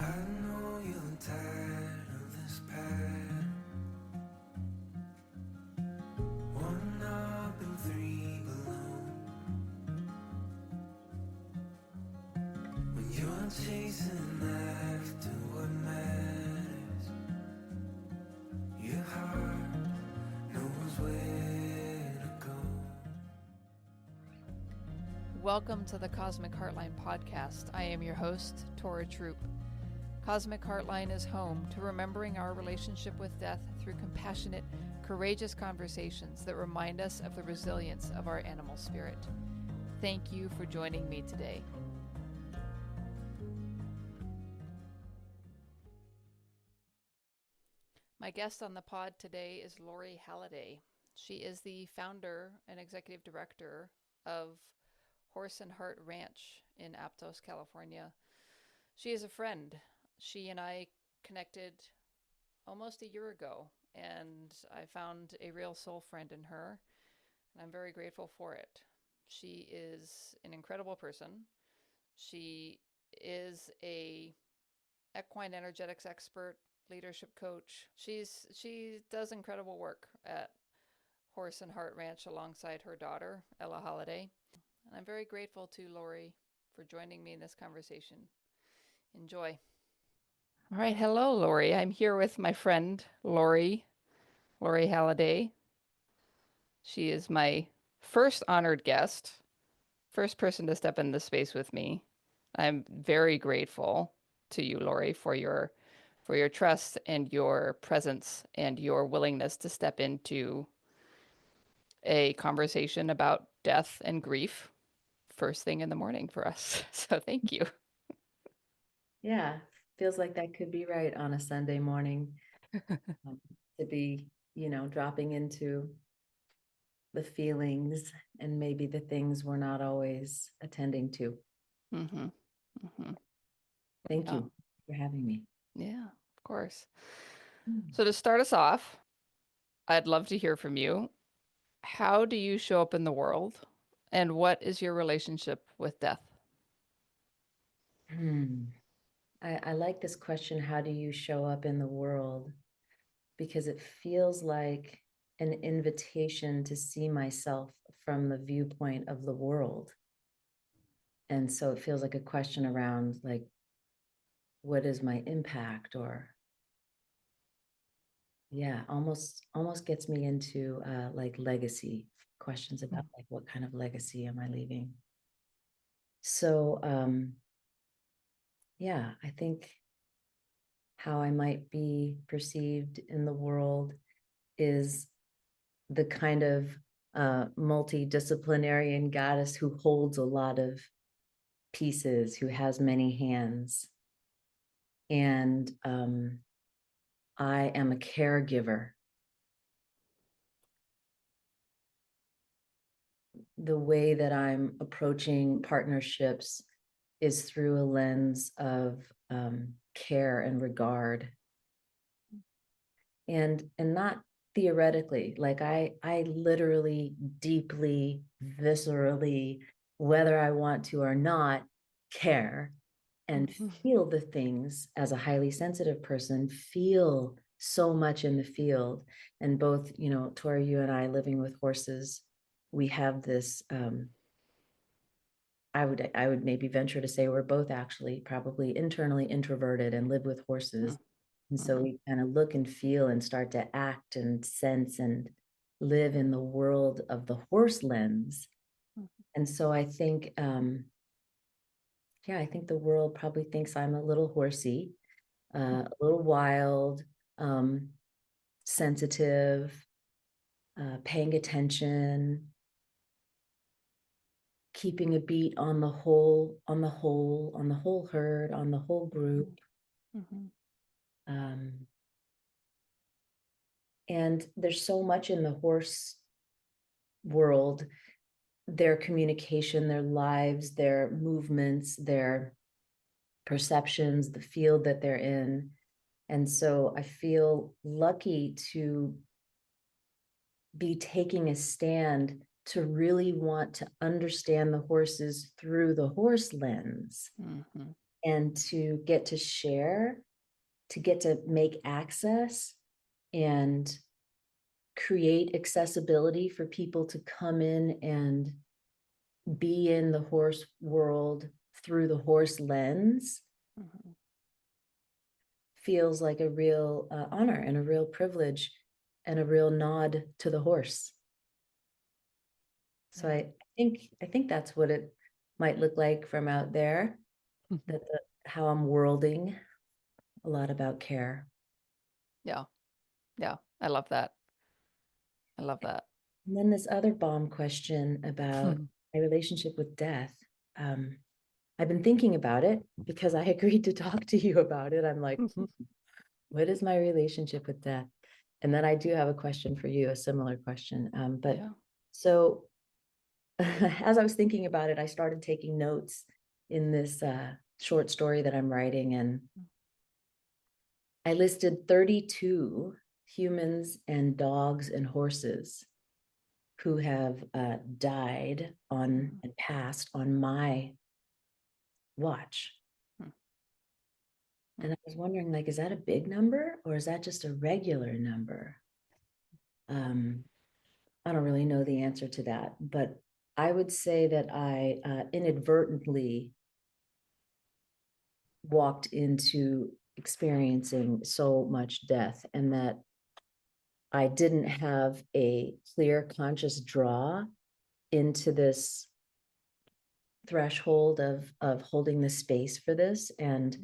I know you're tired of this pattern. One up and three below. When you're chasing after what matters, your heart knows where to go. Welcome to the Cosmic Heartline podcast. I am your host, Tora Troop. Cosmic Heartline is home to remembering our relationship with death through compassionate, courageous conversations that remind us of the resilience of our animal spirit. Thank you for joining me today. My guest on the pod today is Lori Halliday. She is the founder and executive director of Horse and Heart Ranch in Aptos, California. She is a friend. She and I connected almost a year ago, and I found a real soul friend in her, and I'm very grateful for it. She is an incredible person. She is a equine energetics expert, leadership coach. She does incredible work at Horse and Heart Ranch alongside her daughter, Ella Halliday. And I'm very grateful to Lori for joining me in this conversation. Enjoy. All right. Hello, Lori. I'm here with my friend, Lori Halliday. She is my first honored guest, first person to step in this space with me. I'm very grateful to you, Lori, for your trust and your presence and your willingness to step into a conversation about death and grief first thing in the morning for us. So thank you. Yeah, feels like that could be right on a Sunday morning, to be, dropping into the feelings and maybe the things we're not always attending to. Mm-hmm. Mm-hmm. Thank Yeah. you for having me. Yeah, of course. So to start us off, I'd love to hear from you. How do you show up in the world, and what is your relationship with death? Hmm. I like this question. How do you show up in the world? Because it feels like an invitation to see myself from the viewpoint of the world. And so it feels like a question around, like, what is my impact? Or yeah, almost gets me into like legacy questions about like what kind of legacy am I leaving. So yeah, I think how I might be perceived in the world is the kind of multidisciplinarian goddess who holds a lot of pieces, who has many hands. And I am a caregiver. The way that I'm approaching partnerships is through a lens of care and regard, and not theoretically. Like I literally, deeply, viscerally, whether I want to or not, care and feel the things. As a highly sensitive person, feel so much in the field. And both, Tori, you and I, living with horses, we have this I would maybe venture to say we're both actually probably internally introverted and live with horses. And so we kind of look and feel and start to act and sense and live in the world of the horse lens. And so I think, I think the world probably thinks I'm a little horsey, a little wild, sensitive, paying attention, keeping a beat on the whole, on the whole herd, on the whole group. And there's so much in the horse world, their communication, their lives, their movements, their perceptions, the field that they're in. And so I feel lucky to be taking a stand to really want to understand the horses through the horse lens. and to get to share, to get to make access and create accessibility for people to come in and be in the horse world through the horse lens Mhm. feels like a real honor and a real privilege and a real nod to the horse. So Yeah. I think that's what it might look like from out there, that how I'm worlding a lot about care. Yeah. Yeah. I love that. I love that. And then this other bomb question about my relationship with death. I've been thinking about it because I agreed to talk to you about it. I'm like, what is my relationship with death? And then I do have a question for you, a similar question. But Yeah. so as I was thinking about it, I started taking notes in this short story that I'm writing, and I listed 32 humans and dogs and horses who have died on and passed on my watch. And I was wondering, like, is that a big number or is that just a regular number? I don't really know the answer to that, but I would say that I inadvertently walked into experiencing so much death, and that I didn't have a clear conscious draw into this threshold of holding the space for this and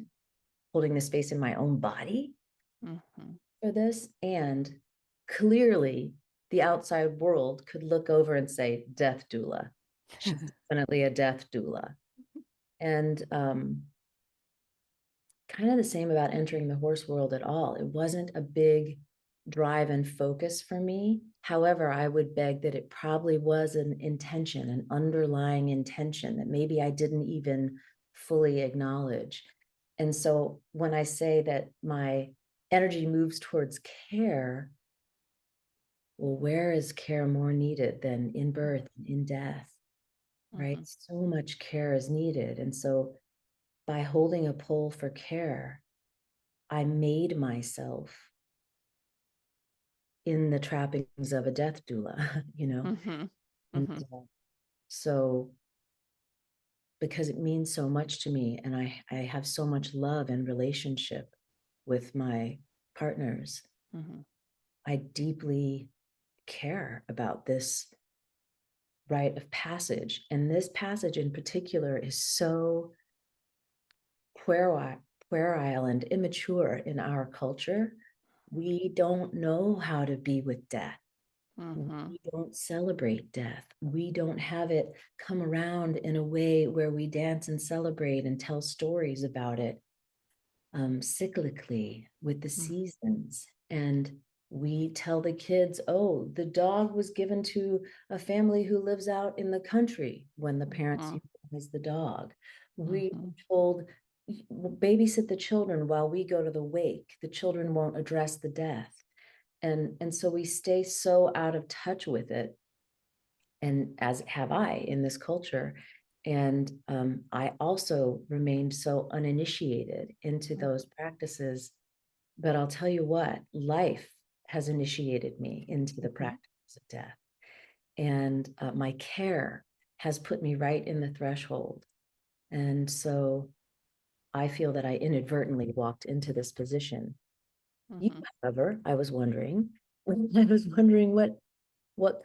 holding the space in my own body for this. And clearly the outside world could look over and say, death doula. She's definitely a death doula. And kind of the same about entering the horse world at all. It wasn't a big drive and focus for me. However, I would beg that it probably was an intention, an underlying intention that maybe I didn't even fully acknowledge. And so when I say that my energy moves towards care, well, where is care more needed than in birth and in death, right? So much care is needed. And so by holding a pull for care, I made myself in the trappings of a death doula, you know? And so because it means so much to me, and I have so much love and relationship with my partners, I deeply care about this rite of passage. And this passage in particular is so puerile and immature in our culture. We don't know how to be with death. We don't celebrate death. We don't have it come around in a way where we dance and celebrate and tell stories about it cyclically with the seasons. And we tell the kids, oh, the dog was given to a family who lives out in the country when the parents euthanize the dog. We told, babysit the children while we go to the wake. The children won't address the death. And so we stay so out of touch with it, and as have I in this culture. And I also remained so uninitiated into those practices. But I'll tell you what, life has initiated me into the practice of death. And my care has put me right in the threshold. And so I feel that I inadvertently walked into this position. You, however, I was wondering what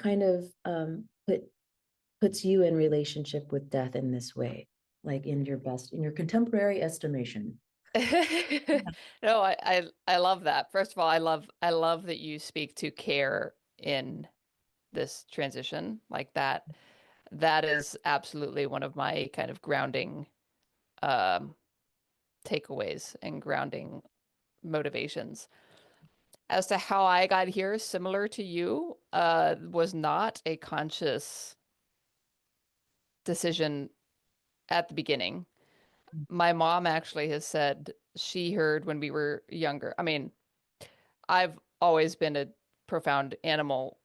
kind of puts you in relationship with death in this way, like in your contemporary estimation. No, I love that. First of all, I love that you speak to care in this transition like that. That is absolutely one of my kind of grounding um, takeaways and grounding motivations. As to how I got here, similar to you, was not a conscious decision at the beginning. My mom actually has said she heard when we were younger. I mean, I've always been a profound animal,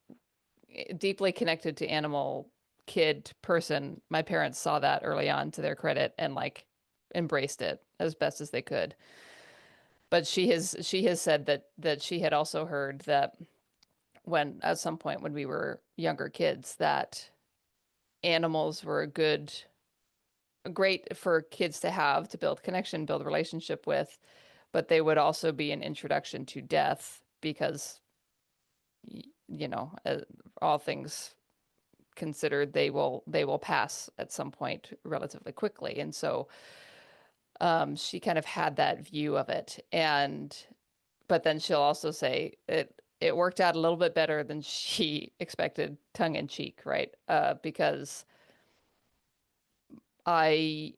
deeply connected to animal kid person. My parents saw that early on to their credit and like embraced it as best as they could. But she has said that she had also heard that when at some point when we were younger kids, that animals were great for kids to have, to build connection, build relationship with, but they would also be an introduction to death because, you know, all things considered, they will pass at some point relatively quickly. And so she kind of had that view of it. But then she'll also say it worked out a little bit better than she expected, tongue in cheek, right? Because I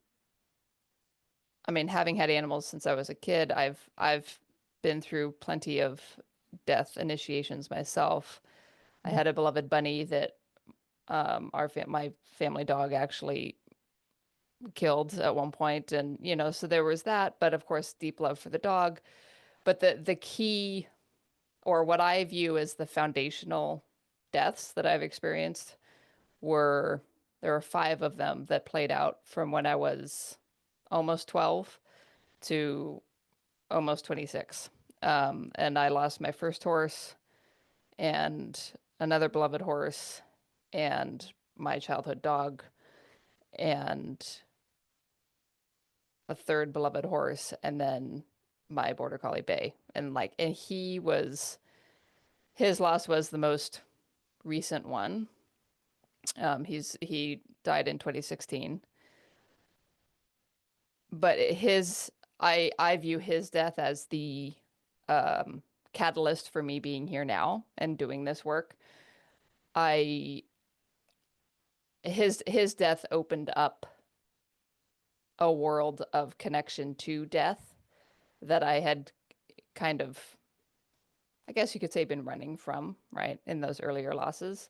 mean, having had animals since I was a kid, I've been through plenty of death initiations myself. I had a beloved bunny that my family dog actually killed at one point, and you know, so there was that. But of course, deep love for the dog. But the key, or what I view as the foundational deaths that I've experienced, there were 5 of them that played out from when I was almost 12 to almost 26. And I lost my first horse and another beloved horse and my childhood dog and a third beloved horse and then my border collie Bay. And his loss was the most recent one. He died in 2016. But I view his death as the catalyst for me being here now and doing this work. His death opened up a world of connection to death that I had kind of, I guess you could say, been running from, right, in those earlier losses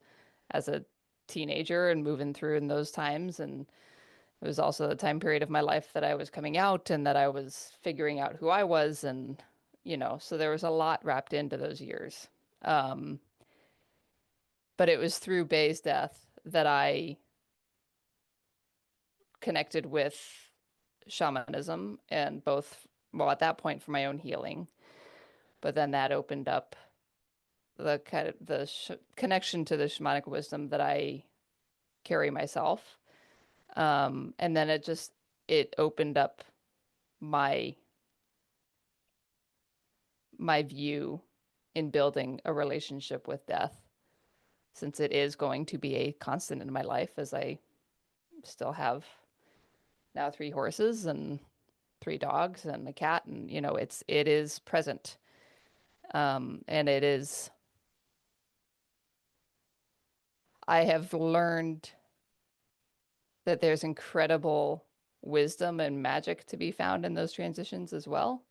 as a teenager and moving through in those times. And it was also the time period of my life that I was coming out and that I was figuring out who I was. And, you know, so there was a lot wrapped into those years. But it was through Bay's death that I connected with shamanism, and both, well, at that point for my own healing, but then that opened up the kind of connection to the shamanic wisdom that I carry myself. And then it opened up my view in building a relationship with death, since it is going to be a constant in my life, as I still have now 3 horses and 3 dogs and a cat, and you know, it is present. And it is, I have learned that there's incredible wisdom and magic to be found in those transitions as well.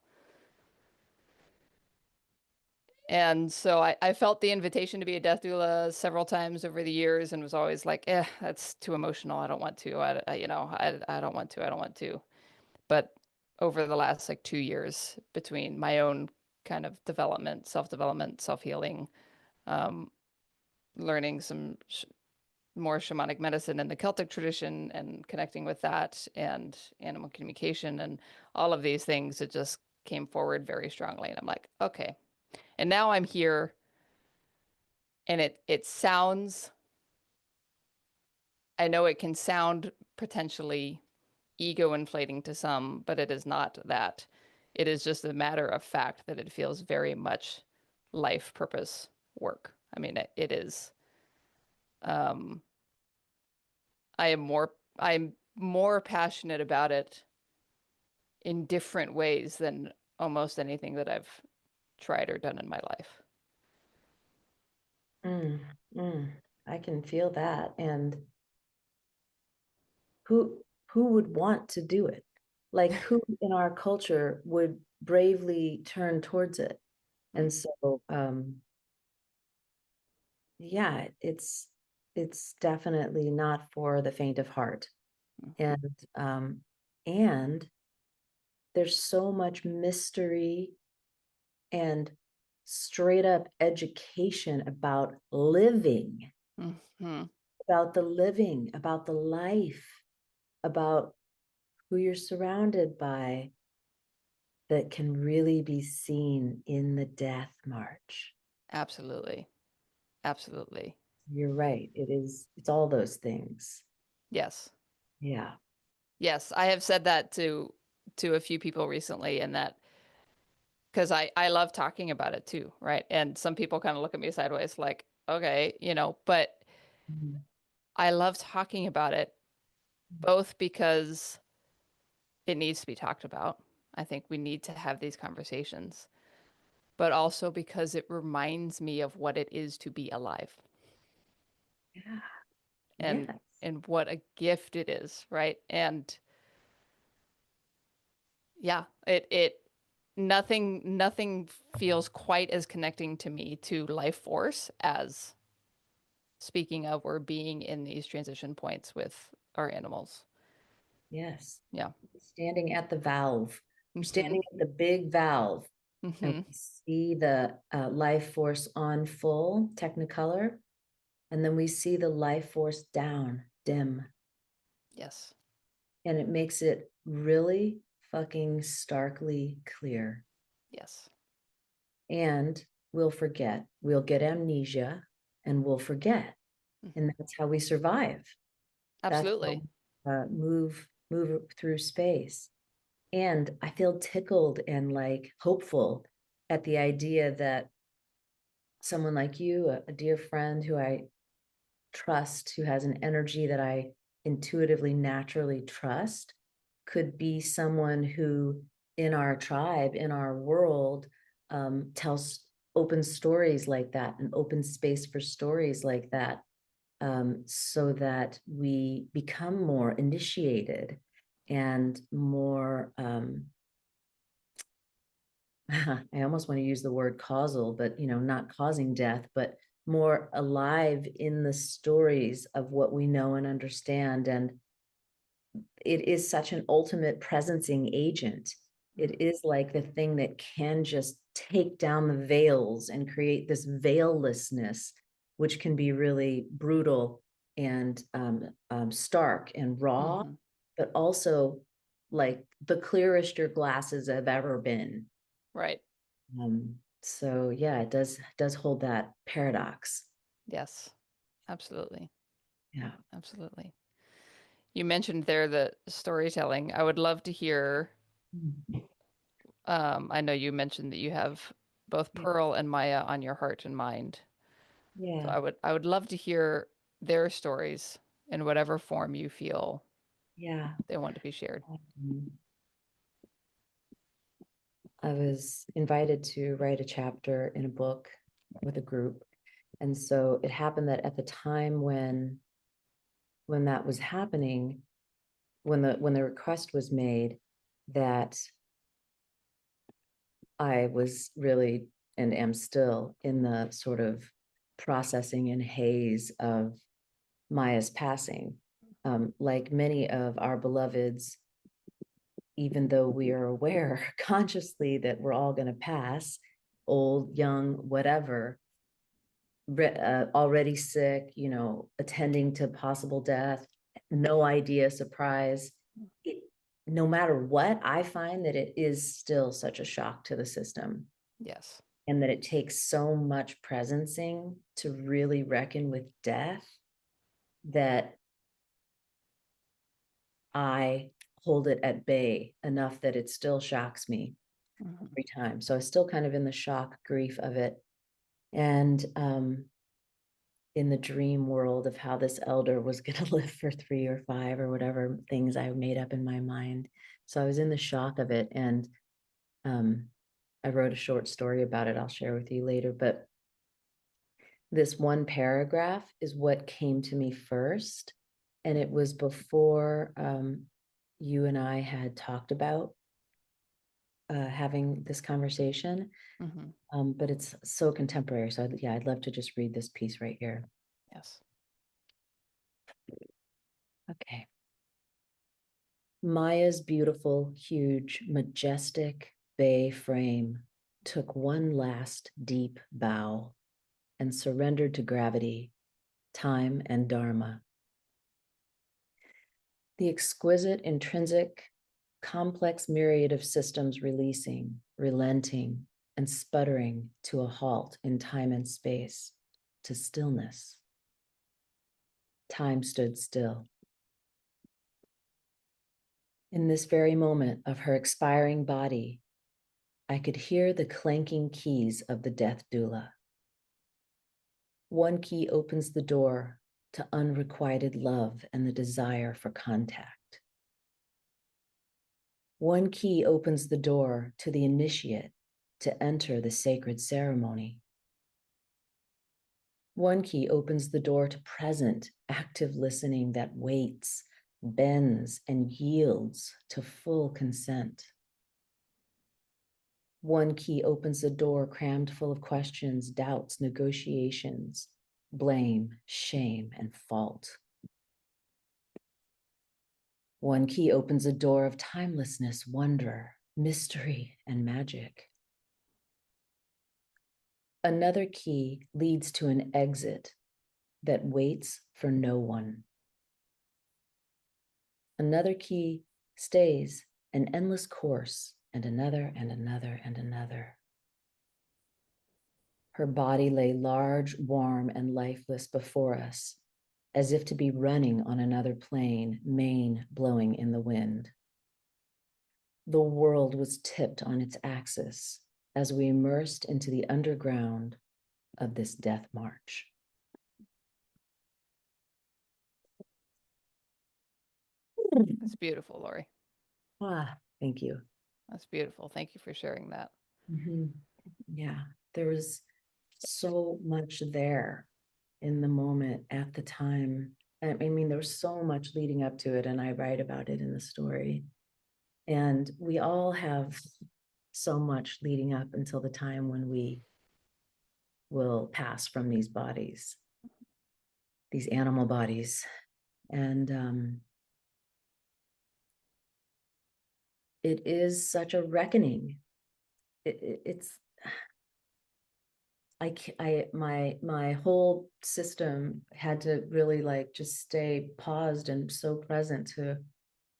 And so I felt the invitation to be a death doula several times over the years and was always like, that's too emotional. I don't want to. I don't want to. I don't want to. But over the last 2 years, between my own kind of development, self-development, self-healing, learning some more shamanic medicine in the Celtic tradition and connecting with that, and animal communication and all of these things, it just came forward very strongly. And I'm like, okay. And now I'm here, and it sounds, I know it can sound potentially ego inflating to some, but it is not that. It is just a matter of fact that it feels very much life purpose work. I mean, it is. I'm more passionate about it in different ways than almost anything that I've tried or done in my life. I can feel that. And who would want to do it? Like, who in our culture would bravely turn towards it? And so yeah, it's definitely not for the faint of heart. And there's so much mystery and straight up education about living, about the living, about the life, about who you're surrounded by that can really be seen in the death march. Absolutely. Absolutely. You're right. It's all those things. Yes. Yeah. Yes. I have said that to a few people recently, and that because I love talking about it too, right? And some people kind of look at me sideways like, okay, but Mhm. I love talking about it both because it needs to be talked about. I think we need to have these conversations, but also because it reminds me of what it is to be alive Yeah. and Yes. what a gift it is, right? And yeah, it nothing feels quite as connecting to me to life force as speaking of or being in these transition points with our animals. Yes. Yeah. Standing at the valve. We're Mm-hmm. standing at the big valve, and Mm-hmm. we see the life force on full technicolor, and then we see the life force down dim, Yes. and it makes it really fucking starkly clear. Yes. And we'll forget, we'll get amnesia, and we'll forget, Mm-hmm. and that's how we survive. That's Absolutely. how move through space. And I feel tickled and like hopeful at the idea that someone like you, a dear friend who I trust, who has an energy that I intuitively, naturally trust, could be someone who, in our tribe, in our world, tells open stories like that, an open space for stories like that, so that we become more initiated and more I almost want to use the word causal, but not causing death, but more alive in the stories of what we know and understand. And it is such an ultimate presencing agent. It is like the thing that can just take down the veils and create this veillessness, which can be really brutal and stark and raw, Mm-hmm. but also like the clearest your glasses have ever been. Right. So yeah, it does hold that paradox. Yes. Absolutely. Yeah. Absolutely. You mentioned there the storytelling. I would love to hear. I know you mentioned that you have both Yeah. Pearl and Maya on your heart and mind. So Yeah. I would love to hear their stories in whatever form you feel Yeah. they want to be shared. I was invited to write a chapter in a book with a group. And so it happened that at the time when that was happening, when the request was made, that I was really and am still in the sort of processing and haze of Maya's passing. Like many of our beloveds, even though we are aware consciously that we're all going to pass, old, young, whatever, already sick, attending to possible death, no idea, surprise. No matter what, I find that it is still such a shock to the system, Yes. and that it takes so much presencing to really reckon with death that I hold it at bay enough that it still shocks me Mm-hmm. every time. So I still kind of in the shock grief of it. And in the dream world of how this elder was going to live for 3 or 5 or whatever things I made up in my mind. So I was in the shock of it. And I wrote a short story about it. I'll share with you later. But this one paragraph is what came to me first. And it was before you and I had talked about having this conversation. Mm-hmm. But it's so contemporary. So yeah, I'd love to just read this piece right here. Yes. Okay. Maya's beautiful, huge, majestic bay frame took one last deep bow and surrendered to gravity, time, and dharma. The exquisite intrinsic complex myriad of systems releasing, relenting, and sputtering to a halt in time and space, to stillness. Time stood still. In this very moment of her expiring body, I could hear the clanking keys of the death doula. One key opens the door to unrequited love and the desire for contact. One key opens the door to the initiate to enter the sacred ceremony. One key opens the door to present, active listening that waits, bends, and yields to full consent. One key opens the door crammed full of questions, doubts, negotiations, blame, shame, and fault. One key opens a door of timelessness, wonder, mystery, and magic. Another key leads to an exit that waits for no one. Another key stays an endless course, and another and another and another. Her body lay large, warm, and lifeless before us, as if to be running on another plane, mane blowing in the wind. The world was tipped on its axis as we immersed into the underground of this death march. That's beautiful, Lori. Thank you. That's beautiful. Thank you for sharing that. Yeah, there was so much there in the moment at the time. I mean, there was so much leading up to it, and I write about it in the story. And we all have so much leading up until the time when we will pass from these bodies, these animal bodies. And it is such a reckoning. My whole system had to really like just stay paused and so present to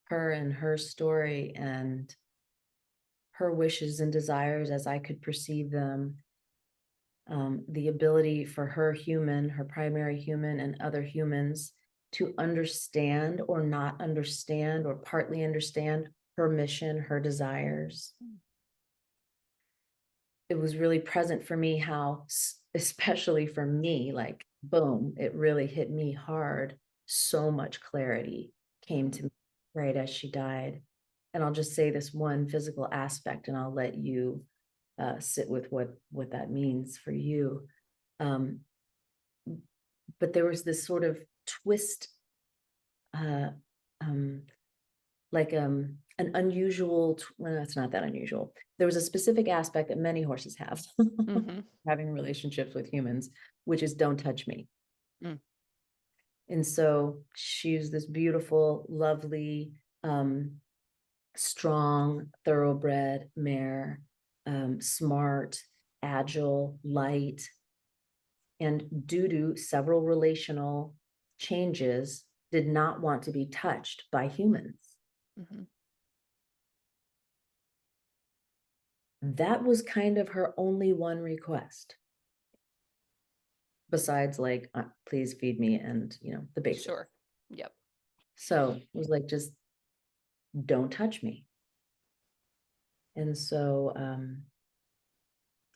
her and her story and her wishes and desires as I could perceive them. The ability for her human, her primary human, and other humans to understand or not understand or partly understand her mission, her desires. It was really present for me how, especially for me, like, boom, it really hit me hard. So much clarity came to me right as she died. And I'll just say this one physical aspect, and I'll let you sit with what that means for you. But there was this sort of twist, an unusual, well, it's not that unusual. There was a specific aspect that many horses have, having relationships with humans, which is don't touch me. And so she's this beautiful, lovely, strong, thoroughbred mare, smart, agile, light. And due to several relational changes, did not want to be touched by humans. That was kind of her only one request. Besides like, please feed me and, the basics. Sure. Yep. So it was like, just don't touch me. And so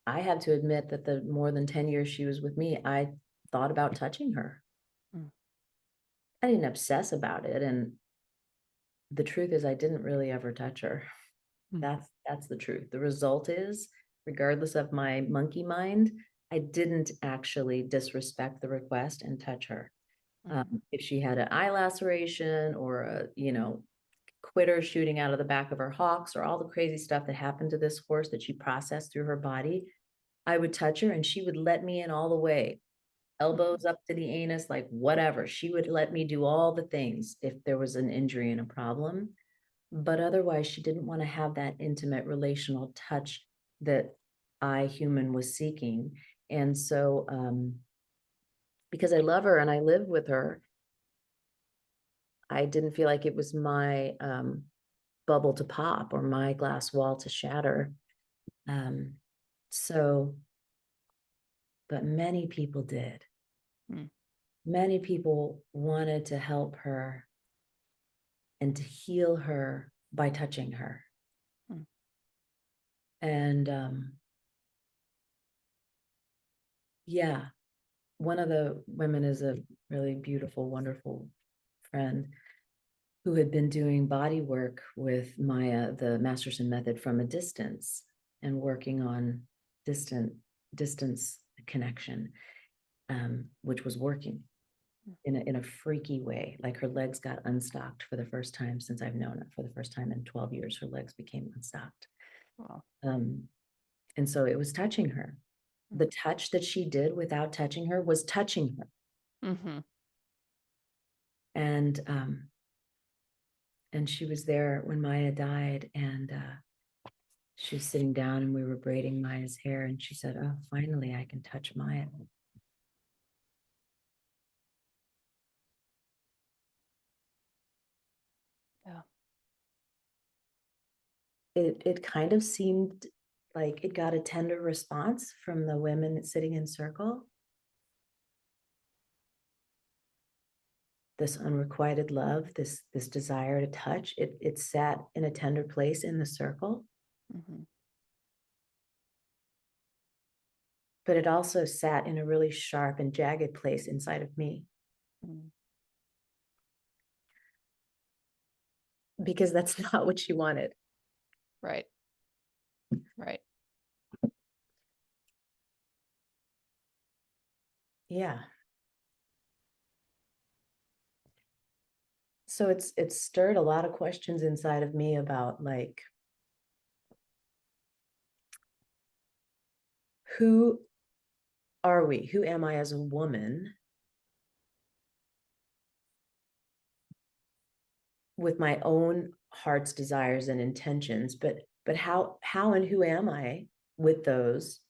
I had to admit that the more than 10 years she was with me, I thought about touching her. I didn't obsess about it. And the truth is I didn't really ever touch her. That's the truth. The result is, regardless of my monkey mind, I didn't actually disrespect the request and touch her. If she had an eye laceration or a, quitter shooting out of the back of her hocks or all the crazy stuff that happened to this horse that she processed through her body, I would touch her and she would let me in all the way. Elbows up to the anus, like whatever. She would let me do all the things if there was an injury and a problem. But otherwise, she didn't want to have that intimate relational touch that I, human, was seeking. And so, because I love her and I live with her, I didn't feel like it was my bubble to pop or my glass wall to shatter. So, but many people did. Mm. Many people wanted to help her and to heal her by touching her. Mm. And yeah, one of the women is a really beautiful, wonderful friend who had been doing body work with Maya, the Masterson method, from a distance and working on distance connection, which was working in a freaky way. Like her legs got unstocked for the first time since I've known her. For the first time in 12 years, her legs became unstocked. Wow. And so it was touching her. The touch that she did without touching her was touching her. Mm-hmm. And she was there when Maya died, and she was sitting down and we were braiding Maya's hair, and she said, "Oh, finally I can touch Maya." Yeah. It kind of seemed like it got a tender response from the women sitting in circle. This unrequited love, this desire to touch, it sat in a tender place in the circle. Mm-hmm. But it also sat in a really sharp and jagged place inside of me. Mm. Because that's not what she wanted. Right. Right. Yeah. So it's stirred a lot of questions inside of me about, like, who are we? Who am I as a woman with my own heart's desires and intentions? But how and who am I with those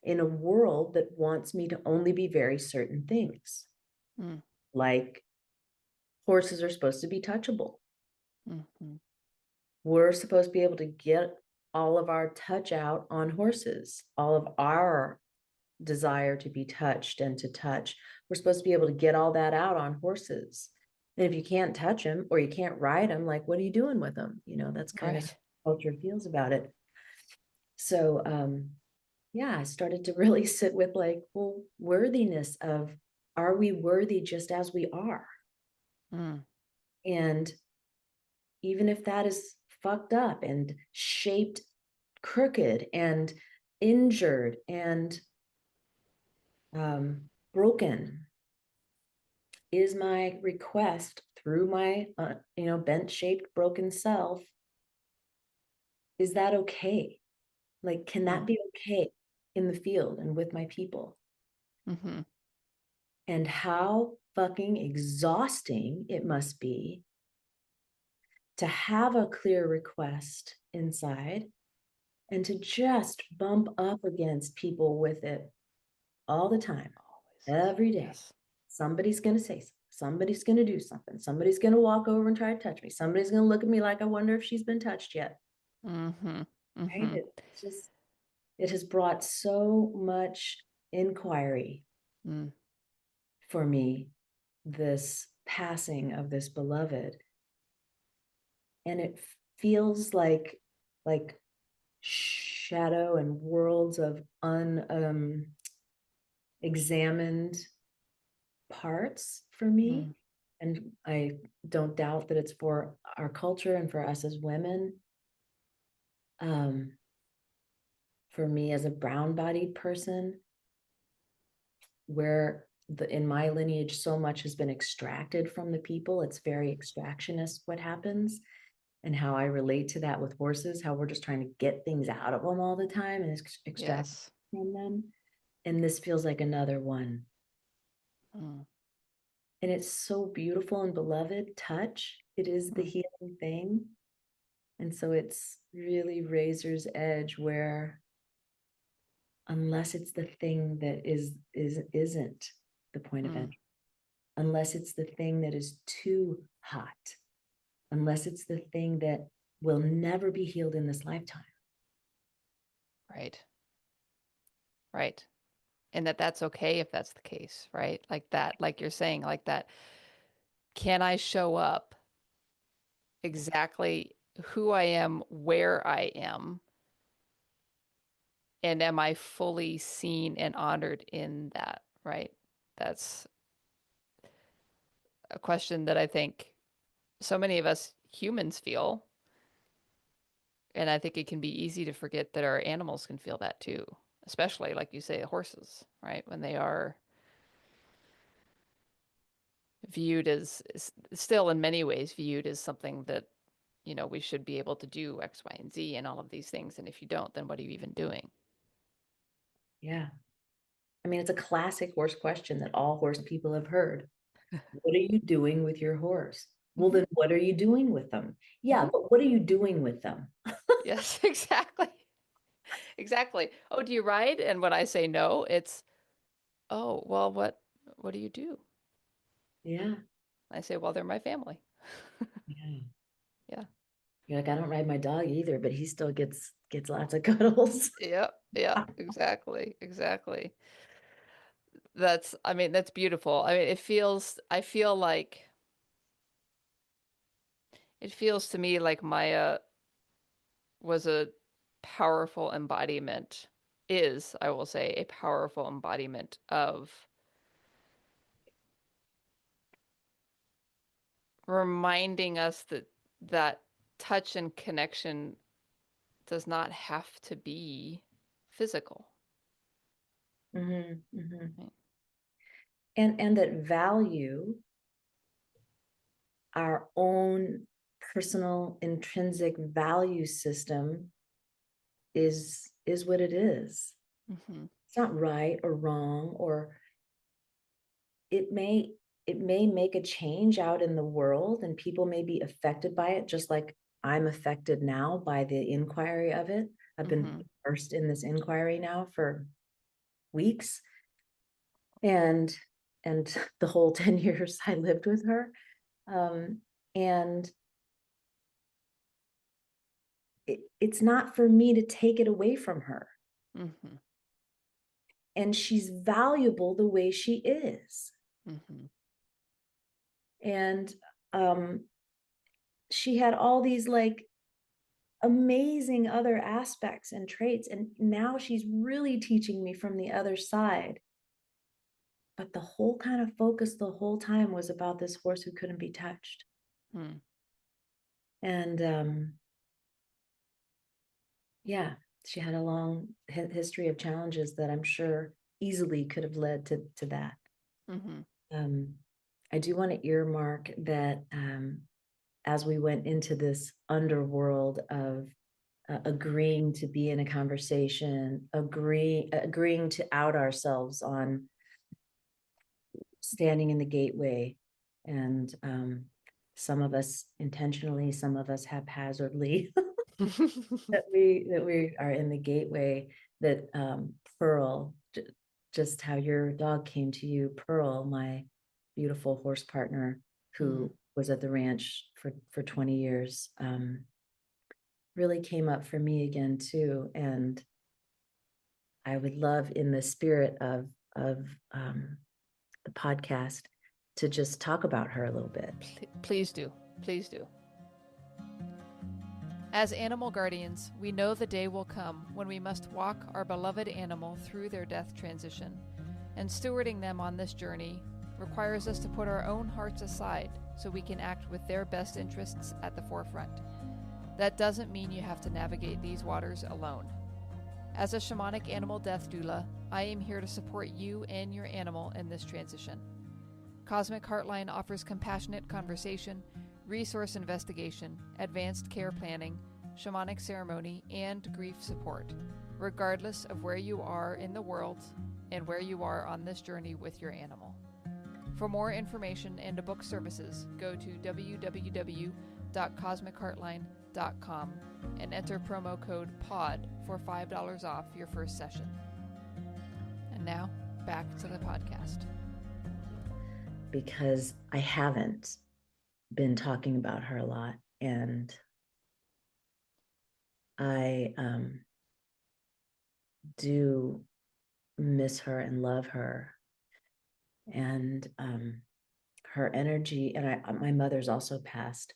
in a world that wants me to only be very certain things? Mm. Like, horses are supposed to be touchable. Mm-hmm. We're supposed to be able to get all of our touch out on horses, all of our desire to be touched and to touch. We're supposed to be able to get all that out on horses. And if you can't touch them or you can't ride them, like, what are you doing with them? You know, that's kind of Right. how culture feels about it. So, yeah, I started to really sit with, like, well, worthiness of, are we worthy just as we are? Mm. And even if that is fucked up and shaped crooked and injured and broken, is my request through my bent shaped broken self, is that okay? Like, can that Mm. be okay in the field and with my people? Mm-hmm. And how fucking exhausting it must be to have a clear request inside and to just bump up against people with it all the time, Always. every day. Yes. Somebody's going to say something. Somebody's going to do something. Somebody's going to walk over and try to touch me. Somebody's going to look at me like, I wonder if she's been touched yet. Mm-hmm. Right? Mm-hmm. It's just, it has brought so much inquiry Mm. for me, this passing of this beloved. And it feels like shadow and worlds of unexamined parts for me. Mm. And I don't doubt that it's for our culture and for us as women. For me as a brown bodied person, where in my lineage so much has been extracted from the people, it's very extractionist what happens, and how I relate to that with horses, how we're just trying to get things out of them all the time and extract Yes. from them. And this feels like another one. Mm. And it's so beautiful and beloved touch. It is the Mm. healing thing. And so it's really razor's edge, where unless it's the thing that isn't the point of Mm. entry, unless it's the thing that is too hot, unless it's the thing that will never be healed in this lifetime. Right. Right. And that's okay if that's the case, right? Like that, like you're saying, like that. Can I show up exactly who I am, where I am, and am I fully seen and honored in that, right? That's a question that I think so many of us humans feel. And I think it can be easy to forget that our animals can feel that too, especially like you say, horses, right? When they are viewed as still in many ways viewed as something that, you know, we should be able to do X, Y, and Z and all of these things. And if you don't, then what are you even doing? Yeah. I mean, it's a classic horse question that all horse people have heard. What are you doing with your horse? Well, Mhm. then what are you doing with them? Yeah, Mhm. but what are you doing with them? Yes, exactly. Exactly. Oh, do you ride? And when I say no, it's, oh, well, what do you do? Yeah. I say, well, they're my family. Yeah. Yeah. You're like, I don't ride my dog either, but he still gets lots of cuddles. Yep. Yeah. Exactly. Exactly. That's, I mean, that's beautiful. I mean, it feels to me like Maya was a powerful embodiment, is, I will say, a powerful embodiment of reminding us that that touch and connection does not have to be physical. Mhm, mhm. Right? And that value, our own personal intrinsic value system is what it is. Mm-hmm. It's not right or wrong, or it may it may make a change out in the world and people may be affected by it, just like I'm affected now by the inquiry of it. I've been Mm-hmm. immersed in this inquiry now for weeks, and the whole 10 years I lived with her. And it's not for me to take it away from her. Mm-hmm. And she's valuable the way she is. Mm-hmm. And she had all these like amazing other aspects and traits. And now she's really teaching me from the other side. But the whole kind of focus the whole time was about this horse who couldn't be touched. Mm-hmm. And yeah, she had a long history of challenges that I'm sure easily could have led to that. Mm-hmm. I do want to earmark that as we went into this underworld of agreeing to be in a conversation, agreeing to out ourselves on standing in the gateway, and some of us intentionally, some of us haphazardly, that we are in the gateway. That Pearl, just how your dog came to you, Pearl, my beautiful horse partner Mm-hmm. who was at the ranch for 20 years, really came up for me again too. And I would love, in the spirit of the podcast, to just talk about her a little bit. Please do. Please do. As animal guardians, we know the day will come when we must walk our beloved animal through their death transition, and stewarding them on this journey requires us to put our own hearts aside so we can act with their best interests at the forefront. That doesn't mean you have to navigate these waters alone. As a shamanic animal death doula, I am here to support you and your animal in this transition. Cosmic Heartline offers compassionate conversation, resource investigation, advanced care planning, shamanic ceremony, and grief support, regardless of where you are in the world and where you are on this journey with your animal. For more information and to book services, go to www.cosmicheartline.com and enter promo code POD for $5 off your first session. And now, back to the podcast. Because I haven't been talking about her a lot, and I do miss her and love her, and her energy. And my mother's also passed,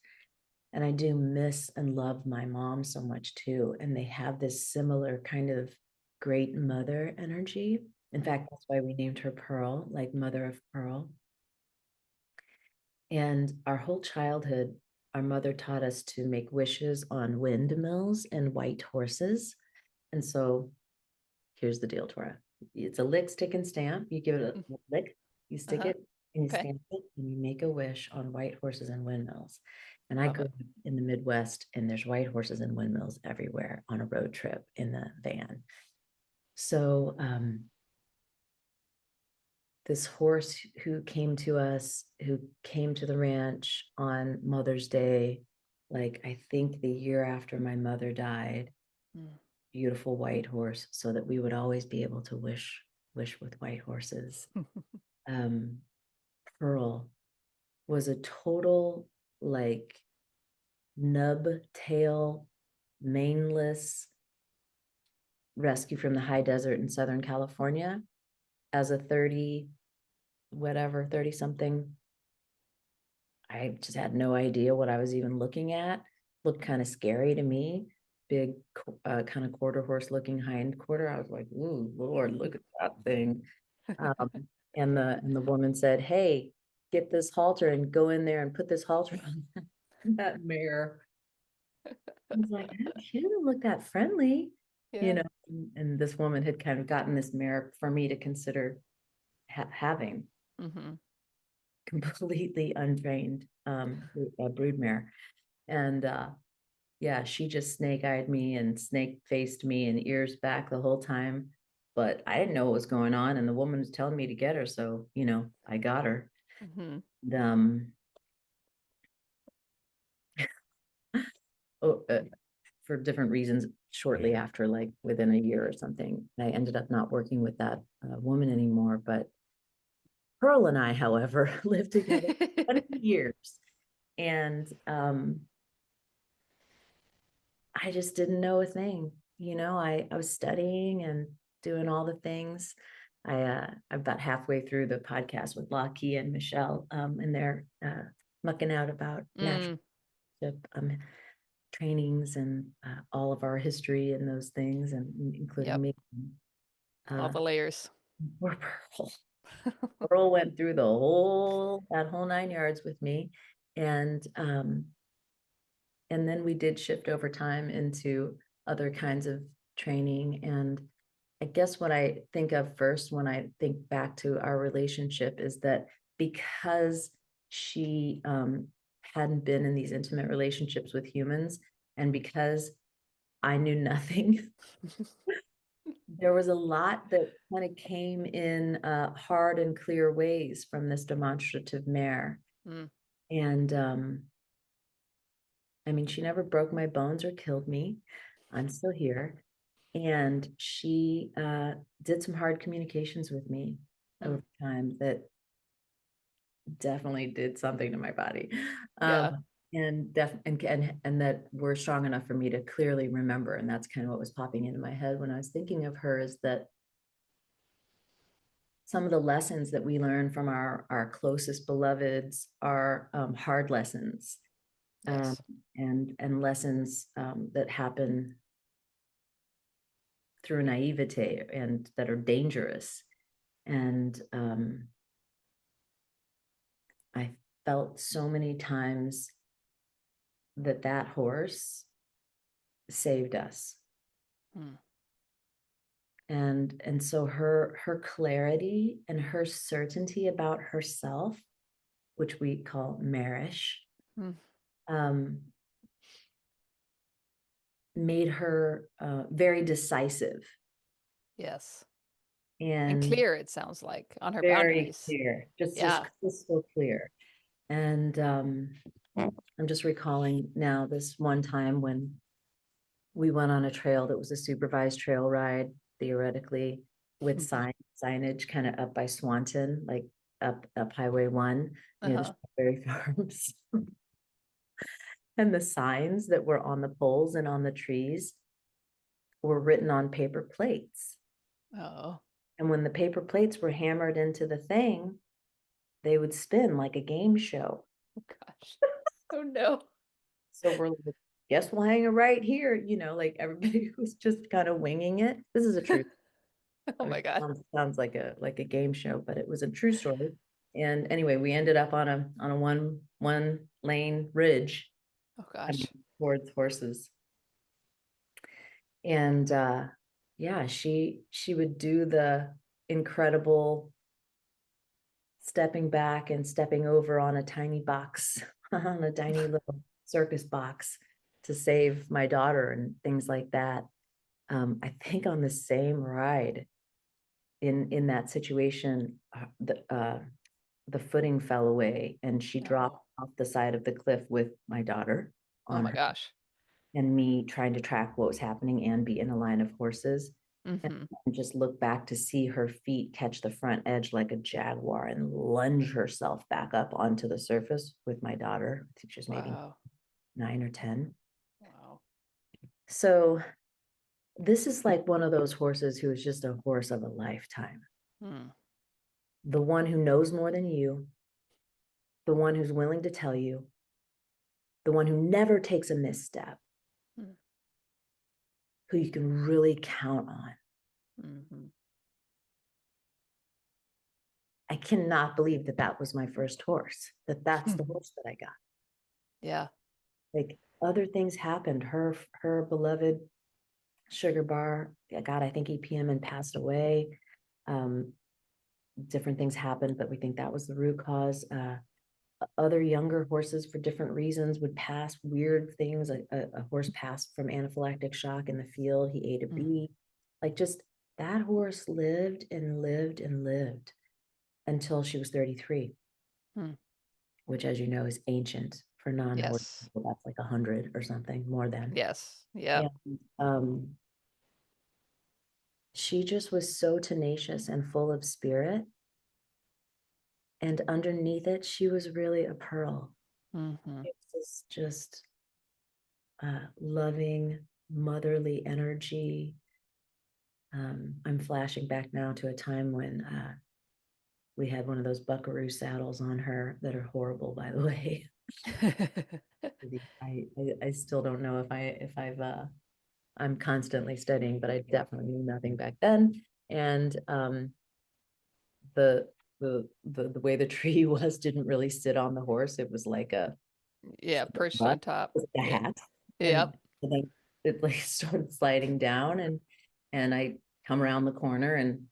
and I do miss and love my mom so much too. And they have this similar kind of great mother energy. In fact, that's why we named her Pearl, like mother of pearl. And our whole childhood, our mother taught us to make wishes on windmills and white horses. And so here's the deal, Tora. It's a lick, stick, and stamp. You give it a lick, you stick Uh-huh. it, and you Okay. stamp it, and you make a wish on white horses and windmills. And I Love grew it. up in the Midwest, and there's white horses and windmills everywhere on a road trip in the van. So this horse who came to us, who came to the ranch on Mother's Day, like I think the year after my mother died, Mm. beautiful white horse, so that we would always be able to wish with white horses. Pearl was a total like nub tail, maneless rescue from the high desert in Southern California as a 30, whatever, 30 something. I just had no idea what I was even looking at. Looked kind of scary to me. Big, kind of quarter horse looking hind quarter. I was like, ooh, Lord, look at that thing. Um, and the woman said, hey, get this halter and go in there and put this halter on that mare. I was like, she doesn't look that friendly, you Yeah. know. And this woman had kind of gotten this mare for me to consider having, Mm-hmm. completely untrained, a brood mare. And yeah, she just snake-eyed me and snake-faced me and ears back the whole time. But I didn't know what was going on, and the woman was telling me to get her, so I got her. Mm-hmm. And, oh, for different reasons, shortly after, like within a year or something, I ended up not working with that woman anymore. But Pearl and I, however, lived together 20 years, and I just didn't know a thing. I was studying and doing all the things. I'm about halfway through the podcast with Lockie and Michelle, and they're mucking out about natural Mm. trainings and all of our history and those things, and including Yep. me. All Uh, the layers. poor Pearl. Pearl went through that whole 9 yards with me, and then we did shift over time into other kinds of training. And I guess what I think of first when I think back to our relationship is that because she hadn't been in these intimate relationships with humans, and because I knew nothing, there was a lot that kind of came in hard and clear ways from this demonstrative mare. Mm. And I mean, she never broke my bones or killed me. I'm still here. And she did some hard communications with me Mm. over time that definitely did something to my body. Yeah. And that were strong enough for me to clearly remember. And that's kind of what was popping into my head when I was thinking of her, is that some of the lessons that we learn from our closest beloveds are hard lessons, Yes. and lessons that happen through naivete and that are dangerous. And I felt so many times that horse saved us. Mm. And so her clarity and her certainty about herself, which we call marish, Mm. um, made her very decisive Yes. And and clear, it sounds like, on her very boundaries. clear, just Yeah. crystal clear. And I'm just recalling now this one time when we went on a trail that was a supervised trail ride, theoretically, with signage kind of up by Swanton, like up Highway 1 near the Uh-huh. Strawberry Farms. And the signs that were on the poles and on the trees were written on paper plates. Oh. And when the paper plates were hammered into the thing, they would spin like a game show. Oh gosh. Oh no. So we're like, guess we'll hang it right here. Like everybody was just kind of winging it. This is a true. Oh my God. Sounds like a game show, but it was a true story. And anyway, we ended up on a one lane ridge Oh gosh. towards horses. And yeah, she would do the incredible stepping back and stepping over on a tiny box, on a tiny little circus box to save my daughter and things like that. I think on the same ride in that situation, the footing fell away and she dropped off the side of the cliff with my daughter Oh on my her, gosh. and me trying to track what was happening and be in a line of horses. Mm-hmm. And just look back to see her feet catch the front edge like a jaguar and lunge herself back up onto the surface with my daughter. I think she was maybe Wow. 9 or 10. Wow. So this is like one of those horses who is just a horse of a lifetime. Hmm. The one who knows more than you, the one who's willing to tell you, the one who never takes a misstep, who you can really count on. Mm-hmm. I cannot believe that was my first horse, that's the horse that I got. Yeah. Like other things happened. Her beloved Sugar Bar got, I think, EPM and passed away. Different things happened, but we think that was the root cause. Other younger horses, for different reasons, would pass weird things. A horse passed from anaphylactic shock in the field. He ate a bee. Like just that horse lived and lived and lived until she was 33, which, as you know, is ancient for non-horse. Yes. People. That's like 100 or something more than. Yes. Yeah. And she just was so tenacious and full of spirit. And underneath it, she was really a pearl. Mm-hmm. It was just loving, motherly energy. I'm flashing back now to a time when we had one of those buckaroo saddles on her that are horrible, by the way. I still don't know if I've I'm constantly studying, but I definitely knew nothing back then. And the way the tree was didn't really sit on the horse. It was like a Perched on top. with the hat. Yep. And then it like started sliding down, and I come around the corner and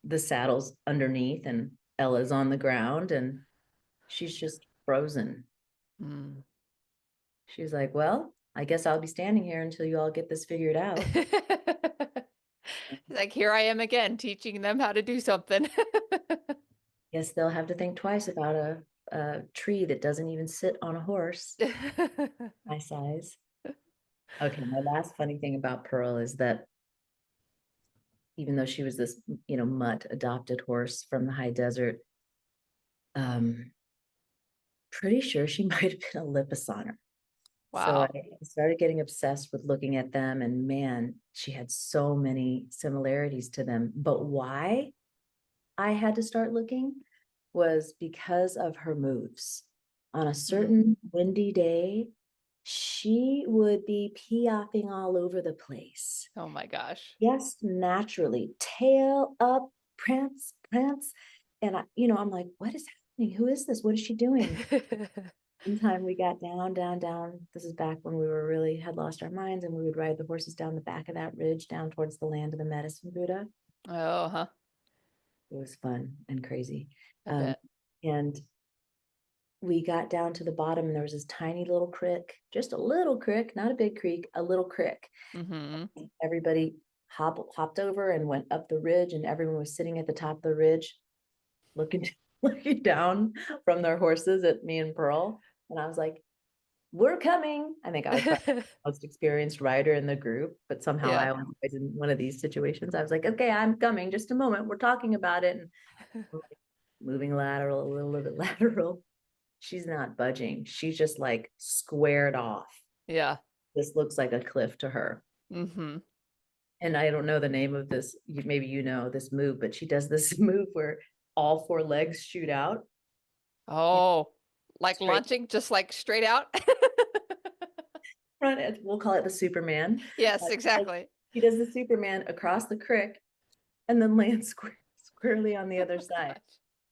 the saddle's underneath and Ella's on the ground and she's just frozen. She's like, well, I guess I'll be standing here until you all get this figured out. Like, here I am again, teaching them how to do something. Guess they'll have to think twice about a tree that doesn't even sit on a horse my size. Okay, my last funny thing about Pearl is that even though she was this, mutt adopted horse from the high desert, pretty sure she might have been a Lipizzaner. So Wow. I started getting obsessed with looking at them, and man, she had so many similarities to them. But why I had to start looking was because of her moves. On a certain windy day, she would be piafing all over the place. Oh my gosh. Yes, naturally, tail up, prance, prance. And I'm like, what is happening? Who is this? What is she doing? One time we got down, down, down. This is back when we were really had lost our minds, and we would ride the horses down the back of that ridge down towards the land of the medicine Buddha. Oh, huh. It was fun and crazy. I bet. And we got down to the bottom, and there was this tiny little creek, just a little creek, not a big creek, a little creek. Everybody hopped over and went up the ridge, and everyone was sitting at the top of the ridge looking down from their horses at me and Pearl. And I was like, we're coming. I think I was the most experienced rider in the group, but somehow I was always in one of these situations. I was like, okay, I'm coming, just a moment, we're talking about it. And moving lateral, a little bit lateral. she's not budging. She's just like squared off. Yeah. This looks like a cliff to her. Mm-hmm. And I don't know the name of this, maybe you know this move, but she does this move where all four legs shoot out. Oh, like Straight launching just like straight out? front. We'll call it the Superman. Yes, exactly. He does the Superman across the crick and then lands squarely on the other side.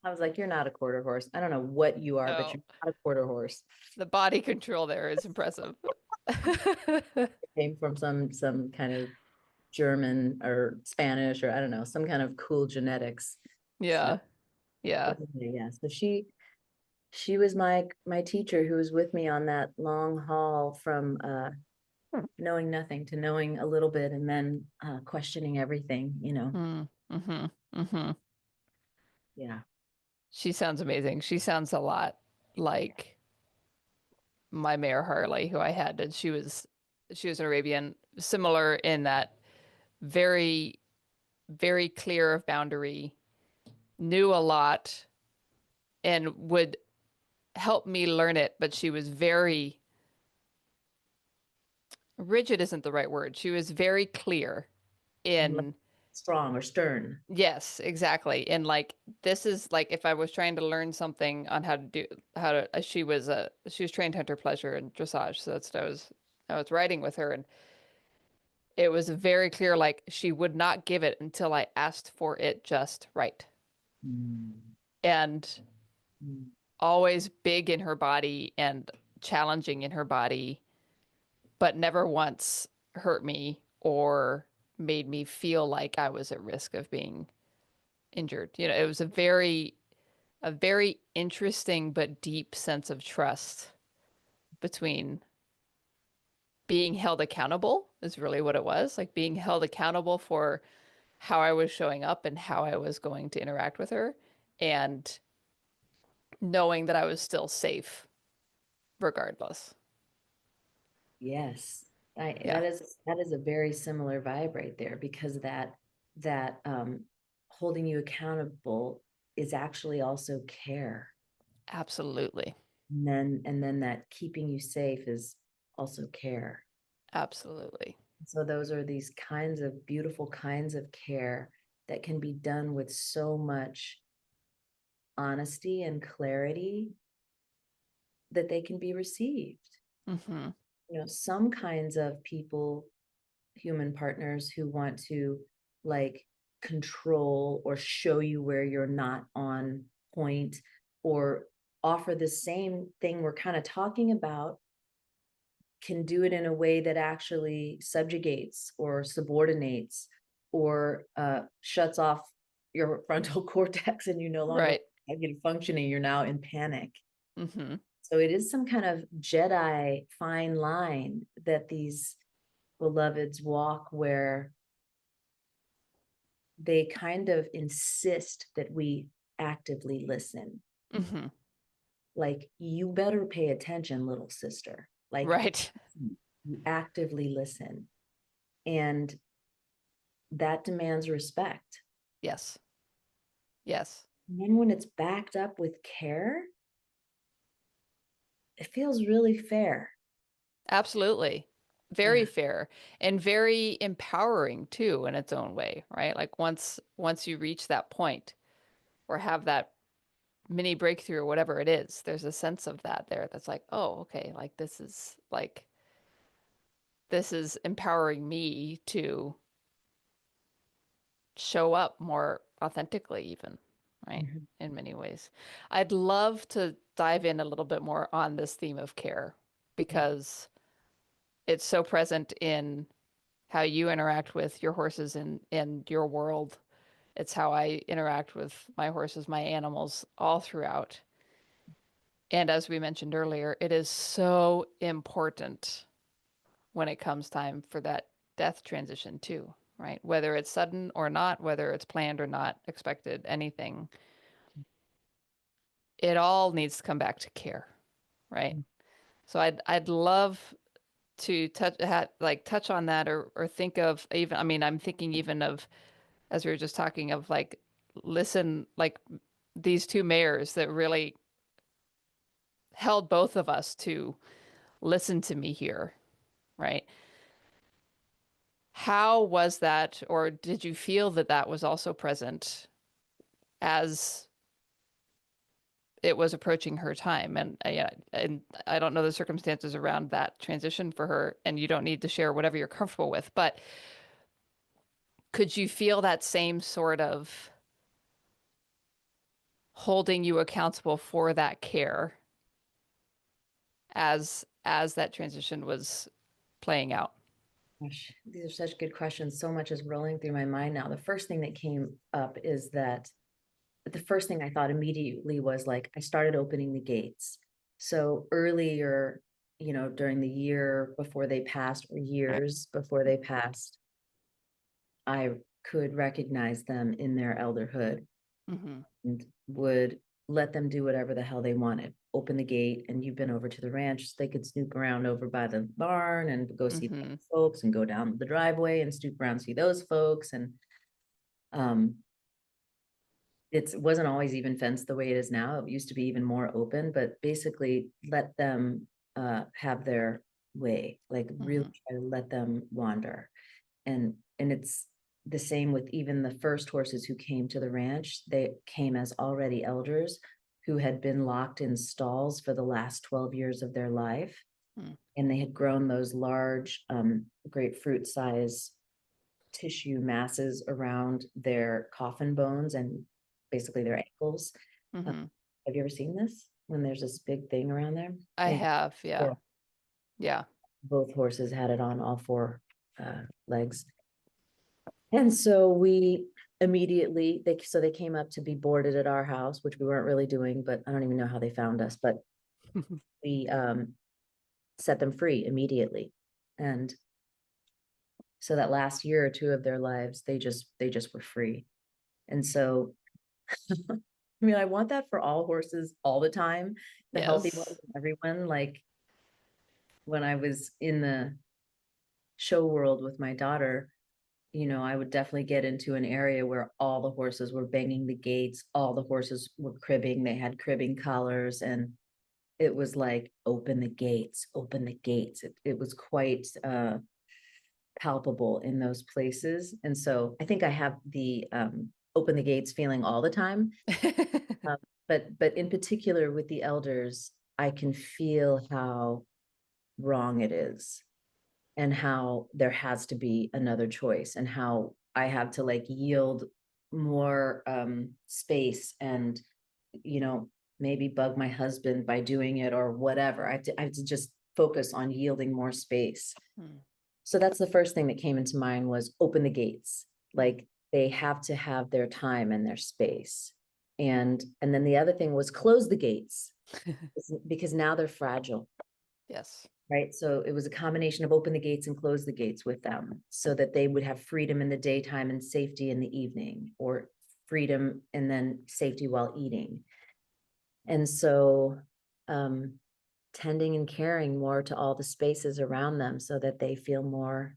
I was like, you're not a quarter horse. I don't know what you are, but No, you're not a quarter horse. the body control there is impressive. Came from some kind of German or Spanish or I don't know, some kind of cool genetics. Yeah. So, Yeah. yeah. So she was my teacher who was with me on that long haul from knowing nothing to knowing a little bit and then questioning everything, you know. Mm-hmm. Mm-hmm. Yeah. She sounds amazing. She sounds a lot like my mare Harley, who I had, and she was an Arabian, similar in that very, very clear of boundary, knew a lot, and would help me learn it, but she was very rigid isn't the right word. She was very clear And in strong or stern. yes, exactly. And like this is like if I was trying to learn something on how to do how to she was trained hunter pleasure and dressage, so that's what I was writing with her and it was very clear like she would not give it until I asked for it just right. Mm. And Mm. always big in her body and challenging in her body, but never once hurt me or made me feel like I was at risk of being injured. You know, it was a very interesting but deep sense of trust between being held accountable is really what it was, like being held accountable for how I was showing up and how I was going to interact with her and knowing that I was still safe regardless. Yes. Yeah, That is a very similar vibe right there because that holding you accountable is actually also care. absolutely. And then that keeping you safe is also care. Absolutely. So those are these kinds of beautiful kinds of care that can be done with so much honesty and clarity that they can be received. Mm-hmm. You know, some kinds of people, human partners who want to like control or show you where you're not on point or offer the same thing we're kind of talking about can do it in a way that actually subjugates or subordinates or shuts off your frontal cortex and you no longer Right. functioning, you're now in panic. Mm-hmm. So it is some kind of Jedi fine line that these beloveds walk where they kind of insist that we actively listen. Mm-hmm. Like, you better pay attention, little sister. Like, Right. you actively listen. And that demands respect. Yes. Yes. And then when it's backed up with care, it feels really fair. Absolutely. Very Yeah. fair and very empowering too in its own way, right? Like once you reach that point or have that mini breakthrough or whatever it is, there's a sense of that there that's like, oh, okay, like this is empowering me to show up more authentically even, right? Mhm. In many ways. I'd love to dive in a little bit more on this theme of care Yeah. because it's so present in how you interact with your horses in your world. It's how I interact with my horses, my animals, all throughout. And as we mentioned earlier, it is so important when it comes time for that death transition too, right? Whether it's sudden or not, whether it's planned or not, expected, anything, it all needs to come back to care, right? So I'd love to touch on that or think of even, I mean, I'm thinking even of as we were just talking of like listen like these two mayors that really held both of us to listen to me here, right? How was that, or did you feel that that was also present as it was approaching her time? And I don't know the circumstances around that transition for her, and you don't need to share whatever you're comfortable with, but could you feel that same sort of holding you accountable for that care as that transition was playing out? Gosh, these are such good questions. So much is rolling through my mind now. The first thing that came up is that the first thing I thought immediately was like, I started opening the gates. So earlier, during the year before they passed, or years before they passed, I could recognize them in their elderhood Mm-hmm. and would let them do whatever the hell they wanted. Open the gate, and you've been over to the ranch, they could snoop around over by the barn and go see Mm-hmm. folks, and go down the driveway and snoop around, see those folks. And um, it wasn't always even fenced the way it is now. It used to be even more open, but basically let them have their way, like really try to let them wander. And it's the same with even the first horses who came to the ranch. They came as already elders who had been locked in stalls for the last 12 years of their life. Mm. And they had grown those large grapefruit size tissue masses around their coffin bones and basically their ankles. Mm-hmm. Have you ever seen this? When there's this big thing around there? I And have, yeah. yeah, Yeah. both horses had it on all four legs. And so we immediately, they came up to be boarded at our house, which we weren't really doing, but I don't even know how they found us, but we set them free immediately. And so that last year or two of their lives, they just were free. And so I mean, I want that for all horses all the time, the healthy Yes. ones, everyone. Like when I was in the show world with my daughter, I would definitely get into an area where all the horses were banging the gates, all the horses were cribbing, they had cribbing collars, and it was like, open the gates, open the gates. It was quite palpable in those places. And so I think I have the open the gates feeling all the time. But in particular with the elders, I can feel how wrong it is, and how there has to be another choice, and how I have to like yield more space, and maybe bug my husband by doing it or whatever. I have to just focus on yielding more space. Hmm. So that's the first thing that came into mind, was open the gates. Like they have to have their time and their space. And then the other thing was close the gates, because now they're fragile. Yes. Right. So it was a combination of open the gates and close the gates with them, so that they would have freedom in the daytime and safety in the evening, or freedom and then safety while eating. And so tending and caring more to all the spaces around them, so that they feel more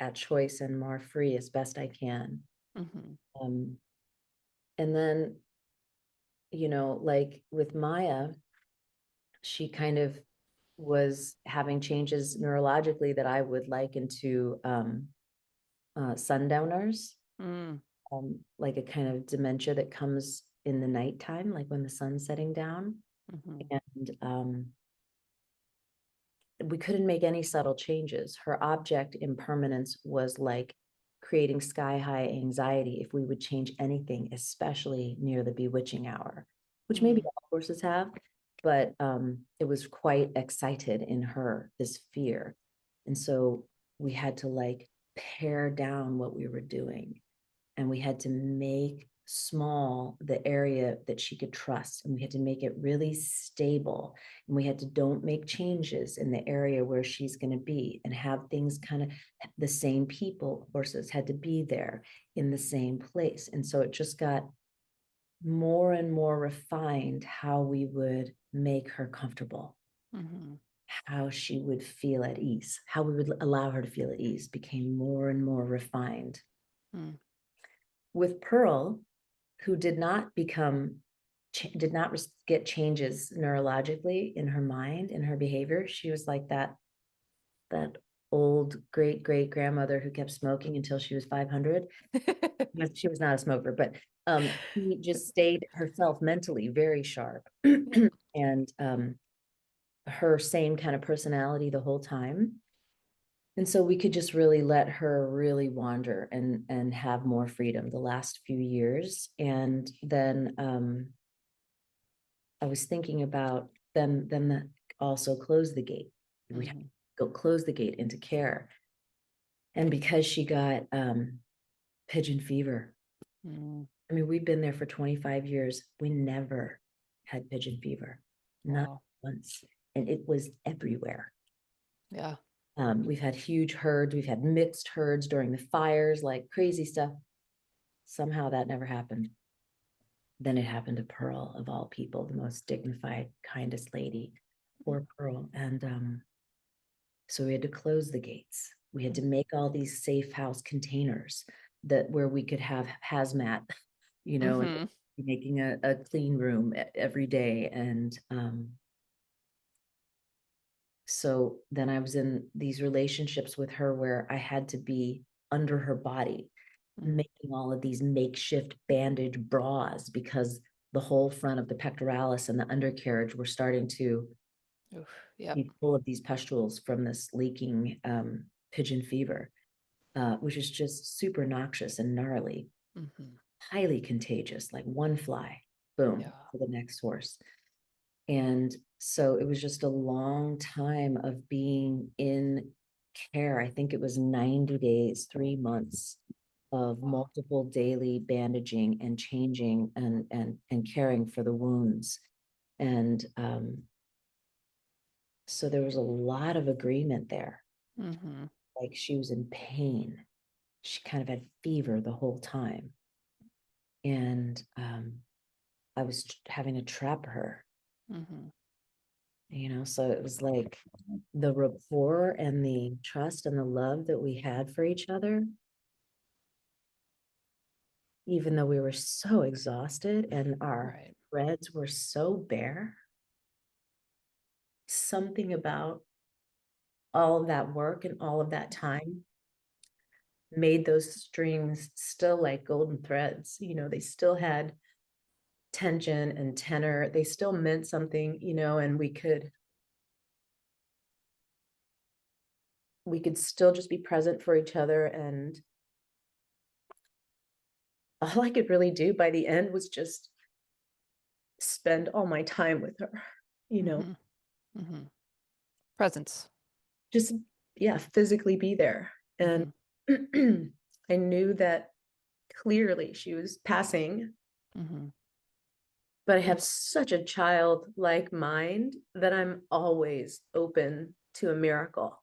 at choice and more free as best I can. Mm-hmm. And then, like with Maya, she kind of was having changes neurologically that I would liken to sundowners, Mm. like a kind of dementia that comes in the nighttime, like when the sun's setting down. Mm-hmm. And we couldn't make any subtle changes. Her object impermanence was like creating sky high anxiety if we would change anything, especially near the bewitching hour, which maybe Mm. all horses have, but it was quite excited in her, this fear. And so we had to like pare down what we were doing, and we had to make small the area that she could trust, and we had to make it really stable, and we had to don't make changes in the area where she's going to be, and have things kind of the same people. Horses had to be there in the same place, and so it just got more and more refined how we would make her comfortable, Mm-hmm. how she would feel at ease, how we would allow her to feel at ease became more and more refined. Mm. With Pearl, who did not become did not get changes neurologically in her mind, in her behavior. She was like that old great grandmother who kept smoking until she was 500. She was not a smoker, but she just stayed herself mentally very sharp. Yeah. And her same kind of personality the whole time. And so we could just really let her really wander and have more freedom the last few years. And then I was thinking about them also close the gate. We have to go close the gate into care. And because she got pigeon fever, I mean, we've been there for 25 years. We never had pigeon fever, not Wow. once. And it was everywhere. Yeah. We've had huge herds. We've had mixed herds during the fires, like crazy stuff. Somehow that never happened. Then it happened to Pearl, of all people, the most dignified, kindest lady, poor Pearl. And so we had to close the gates. We had to make all these safe house containers that where we could have hazmat, you know, and making a clean room every day. And so then I was in these relationships with her where I had to be under her body, making all of these makeshift bandage bras because the whole front of the pectoralis and the undercarriage were starting to be full of these pustules from this leaking pigeon fever, which is just super noxious and gnarly, highly contagious, like one fly, boom, to the next horse. And so it was just a long time of being in care. I think it was 90 days, 3 months of multiple daily bandaging and changing and caring for the wounds. And so there was a lot of agreement there. Like she was in pain. She kind of had fever the whole time. And I was having to trap her. You know, so it was like the rapport and the trust and the love that we had for each other, even though we were so exhausted and our threads were so bare, something about all of that work and all of that time made those strings still like golden threads. You know, they still had tension and tenor. They still meant something, you know, and we could still just be present for each other. And all I could really do by the end was just spend all my time with her, you know, Presence. just, yeah, physically be there. And I knew that clearly she was passing, but I have such a childlike mind that I'm always open to a miracle.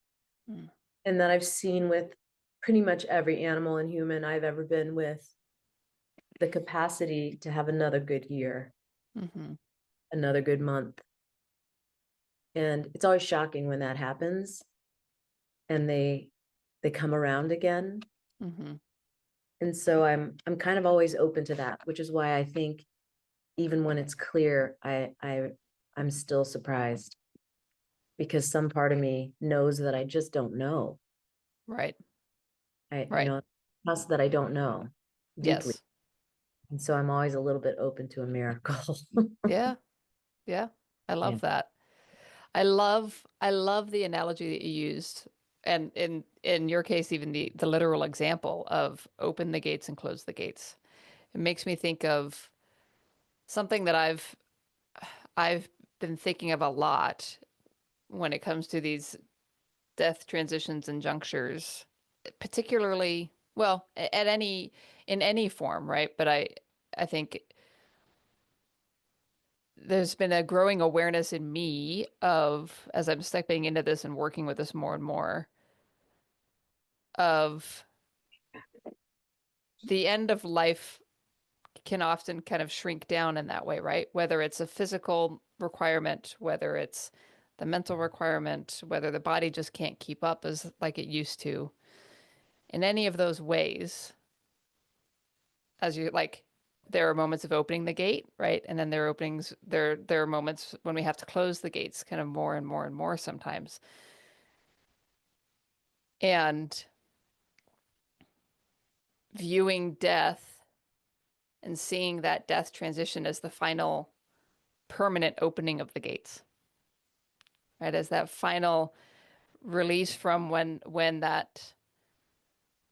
And that I've seen with pretty much every animal and human I've ever been with, the capacity to have another good year, another good month. And it's always shocking when that happens and they come around again. And so I'm kind of always open to that, which is why I think even when it's clear, I'm still surprised because some part of me knows that I just don't know. Right. I know trust that I don't know deeply. Yes. And so I'm always a little bit open to a miracle. Yeah. Yeah. I love that. I love the analogy that you used. And in your case, even the literal example of open the gates and close the gates. It makes me think of something that I've been thinking of a lot when it comes to these death transitions and junctures, particularly, well, at any in any form, right? But I think there's been a growing awareness in me of, as I'm stepping into this and working with this more and more, of the end of life can often kind of shrink down in that way, right? Whether it's a physical requirement, whether it's the mental requirement, whether the body just can't keep up as like it used to. In any of those ways, as you like, there are moments of opening the gate, right? And then there are moments when we have to close the gates kind of more and more and more sometimes. And viewing death and seeing that death transition as the final permanent opening of the gates, right? As that final release from when that,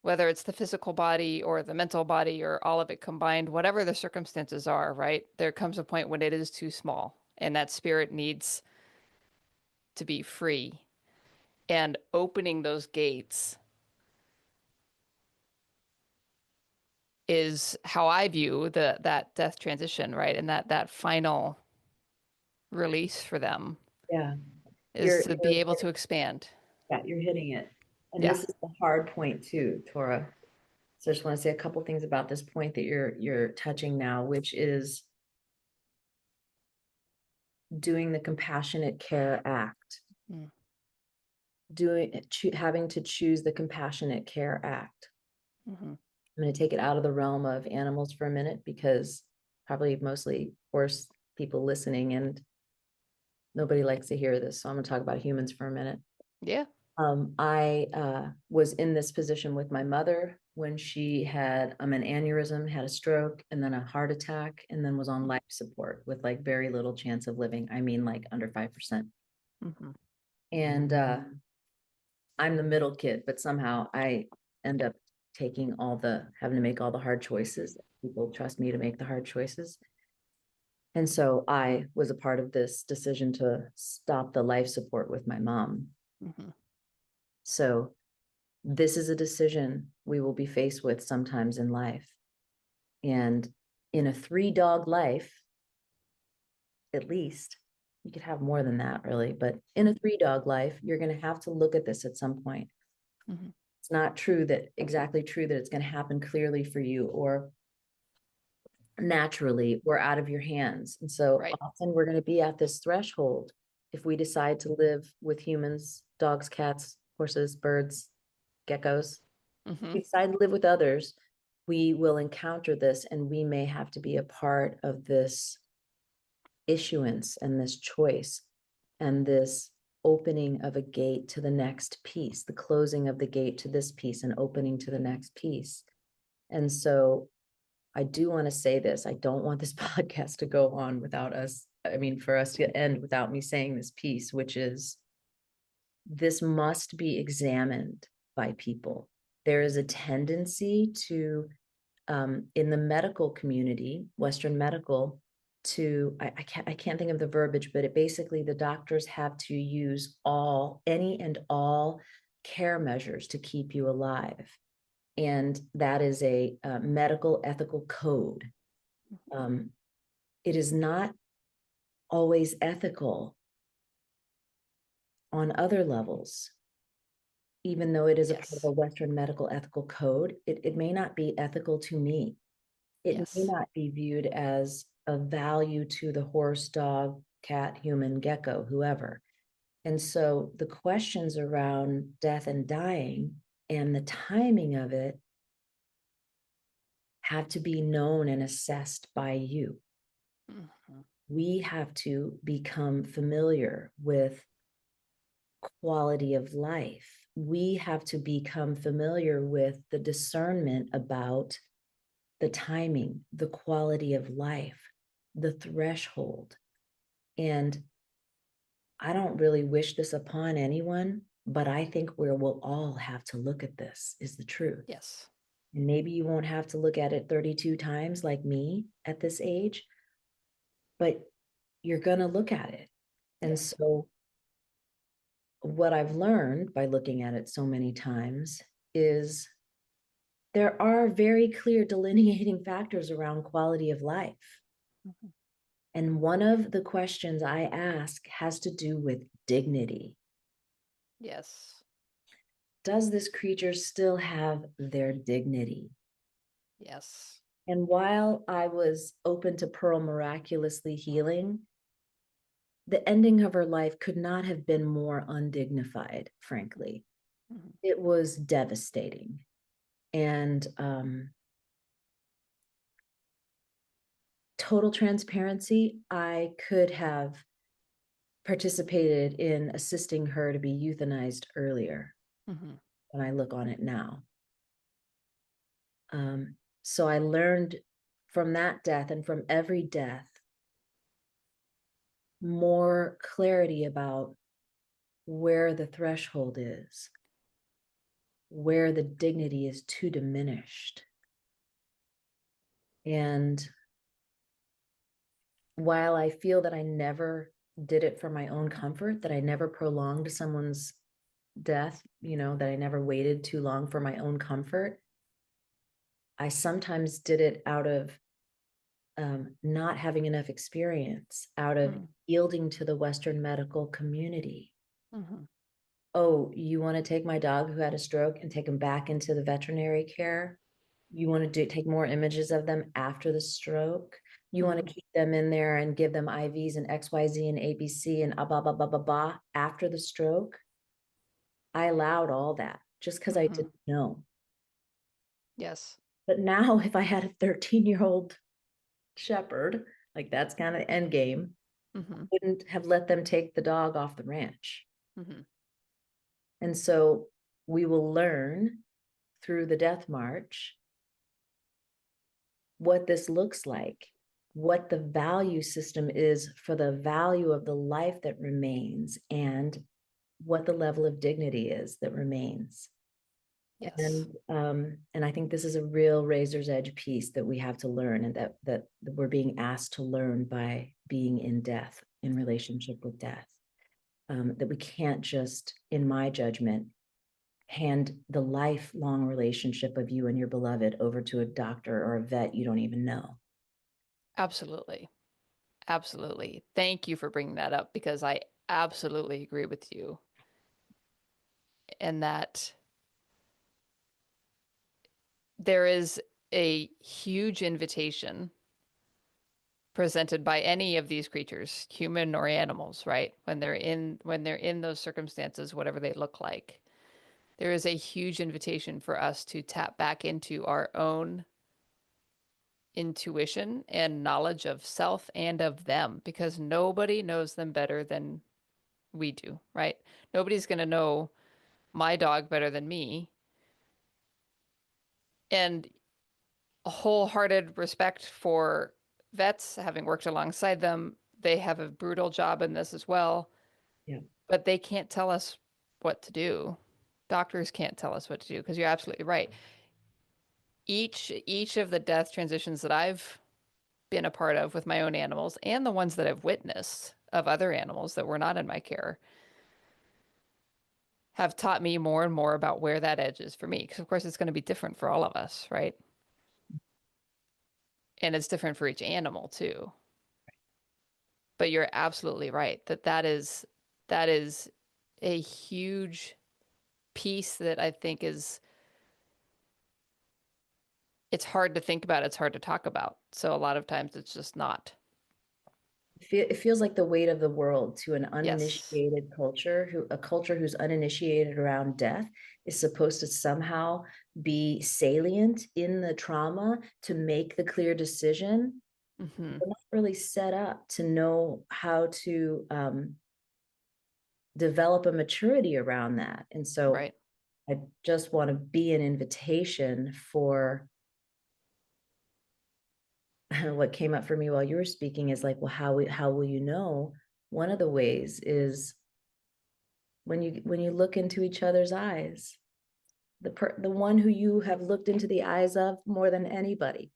whether it's the physical body or the mental body or all of it combined, whatever the circumstances are, right? There comes a point when it is too small and that spirit needs to be free. And opening those gates is how I view that death transition, right? And that final release for them Yeah. is to be able to expand. Yeah, you're hitting it. And Yeah. this is the hard point too, Tora. So I just want to say a couple things about this point that you're touching now, which is doing the compassionate care act. Mm. Having to choose the compassionate care act. Mm-hmm. I'm going to take it out of the realm of animals for a minute, because probably mostly horse people listening and nobody likes to hear this. So I'm going to talk about humans for a minute. Yeah. I was in this position with my mother when she had an aneurysm, had a stroke, and then a heart attack, and then was on life support with like very little chance of living. I mean, like under 5%. Mm-hmm. And I'm the middle kid, but somehow I end up having to make all the hard choices. People trust me to make the hard choices. And so I was a part of this decision to stop the life support with my mom. Mm-hmm. So this is a decision we will be faced with sometimes in life. And in a 3-dog life, at least, you could have more than that really, but in a 3-dog life, you're going to have to look at this at some point. Mm-hmm. It's not exactly true that it's going to happen clearly for you or naturally or out of your hands. And so Right. often we're going to be at this threshold if we decide to live with humans, dogs, cats, horses, birds, geckos. Mm-hmm. We decide to live with others, we will encounter this, and we may have to be a part of this issuance and this choice and this opening of a gate to the next piece, the closing of the gate to this piece and opening to the next piece. And so I do want to say this. I don't want this podcast to go on without us. I mean, for us to end without me saying this piece, which is this must be examined by people. There is a tendency to, in the medical community, Western medical, I can't think of the verbiage, but it basically, the doctors have to use any and all care measures to keep you alive. And that is a medical ethical code. It is not always ethical on other levels. Even though it is a part of a Western medical ethical code, it may not be ethical to me. It may not be viewed as a value to the horse, dog, cat, human, gecko, whoever. And so the questions around death and dying and the timing of it have to be known and assessed by you. Mm-hmm. We have to become familiar with quality of life. We have to become familiar with the discernment about the timing, the quality of life, the threshold. And I don't really wish this upon anyone, but I think we'll all have to look at this, is the truth. Yes. And maybe you won't have to look at it 32 times like me at this age, but you're going to look at it. And so what I've learned by looking at it so many times is there are very clear delineating factors around quality of life. Mm-hmm. And one of the questions I ask has to do with dignity. Yes. Does this creature still have their dignity? Yes. And while I was open to Pearl miraculously healing, the ending of her life could not have been more undignified, frankly. Mm-hmm. It was devastating. And total transparency, I could have participated in assisting her to be euthanized earlier when I look on it now. So I learned from that death and from every death more clarity about where the threshold is, where the dignity is too diminished. And while I feel that I never did it for my own comfort, that I never prolonged someone's death, that I never waited too long for my own comfort, I sometimes did it out of not having enough experience, out of yielding to the Western medical community. Oh, you want to take my dog who had a stroke and take him back into the veterinary care? You want to take more images of them after the stroke? You want to keep them in there and give them IVs and XYZ and ABC and blah, blah, blah, blah, blah after the stroke? I allowed all that just because I didn't know. Yes. But now if I had a 13-year-old shepherd, like that's kind of the end game, I wouldn't have let them take the dog off the ranch. And so we will learn through the death march what this looks like, what the value system is for the value of the life that remains, and what the level of dignity is that remains. Yes. And I think this is a real razor's edge piece that we have to learn, and that we're being asked to learn by being in death, in relationship with death. That we can't just, in my judgment, hand the lifelong relationship of you and your beloved over to a doctor or a vet you don't even know. Absolutely. Absolutely. Thank you for bringing that up, because I absolutely agree with you. And that there is a huge invitation presented by any of these creatures, human or animals, right? When they're in those circumstances, whatever they look like, there is a huge invitation for us to tap back into our own intuition and knowledge of self and of them, because nobody knows them better than we do, right? Nobody's going to know my dog better than me. And a wholehearted respect for vets, having worked alongside them. They have a brutal job in this as well. Yeah. But they can't tell us what to do. Doctors can't tell us what to do, because you're absolutely right. Each of the death transitions that I've been a part of with my own animals, and the ones that I've witnessed of other animals that were not in my care, have taught me more and more about where that edge is for me. Because of course it's going to be different for all of us, right? And it's different for each animal too. But you're absolutely right that is a huge piece that I think it's hard to think about, it's hard to talk about. So a lot of times it's just not. It feels like the weight of the world to an Yes. uninitiated culture, a culture who's uninitiated around death is supposed to somehow be salient in the trauma to make the clear decision. We're not really set up to know how to develop a maturity around that. And so Right. I just want to be an invitation for what came up for me while you were speaking is like, well, how will you know? One of the ways is when you look into each other's eyes, the one who you have looked into the eyes of more than anybody.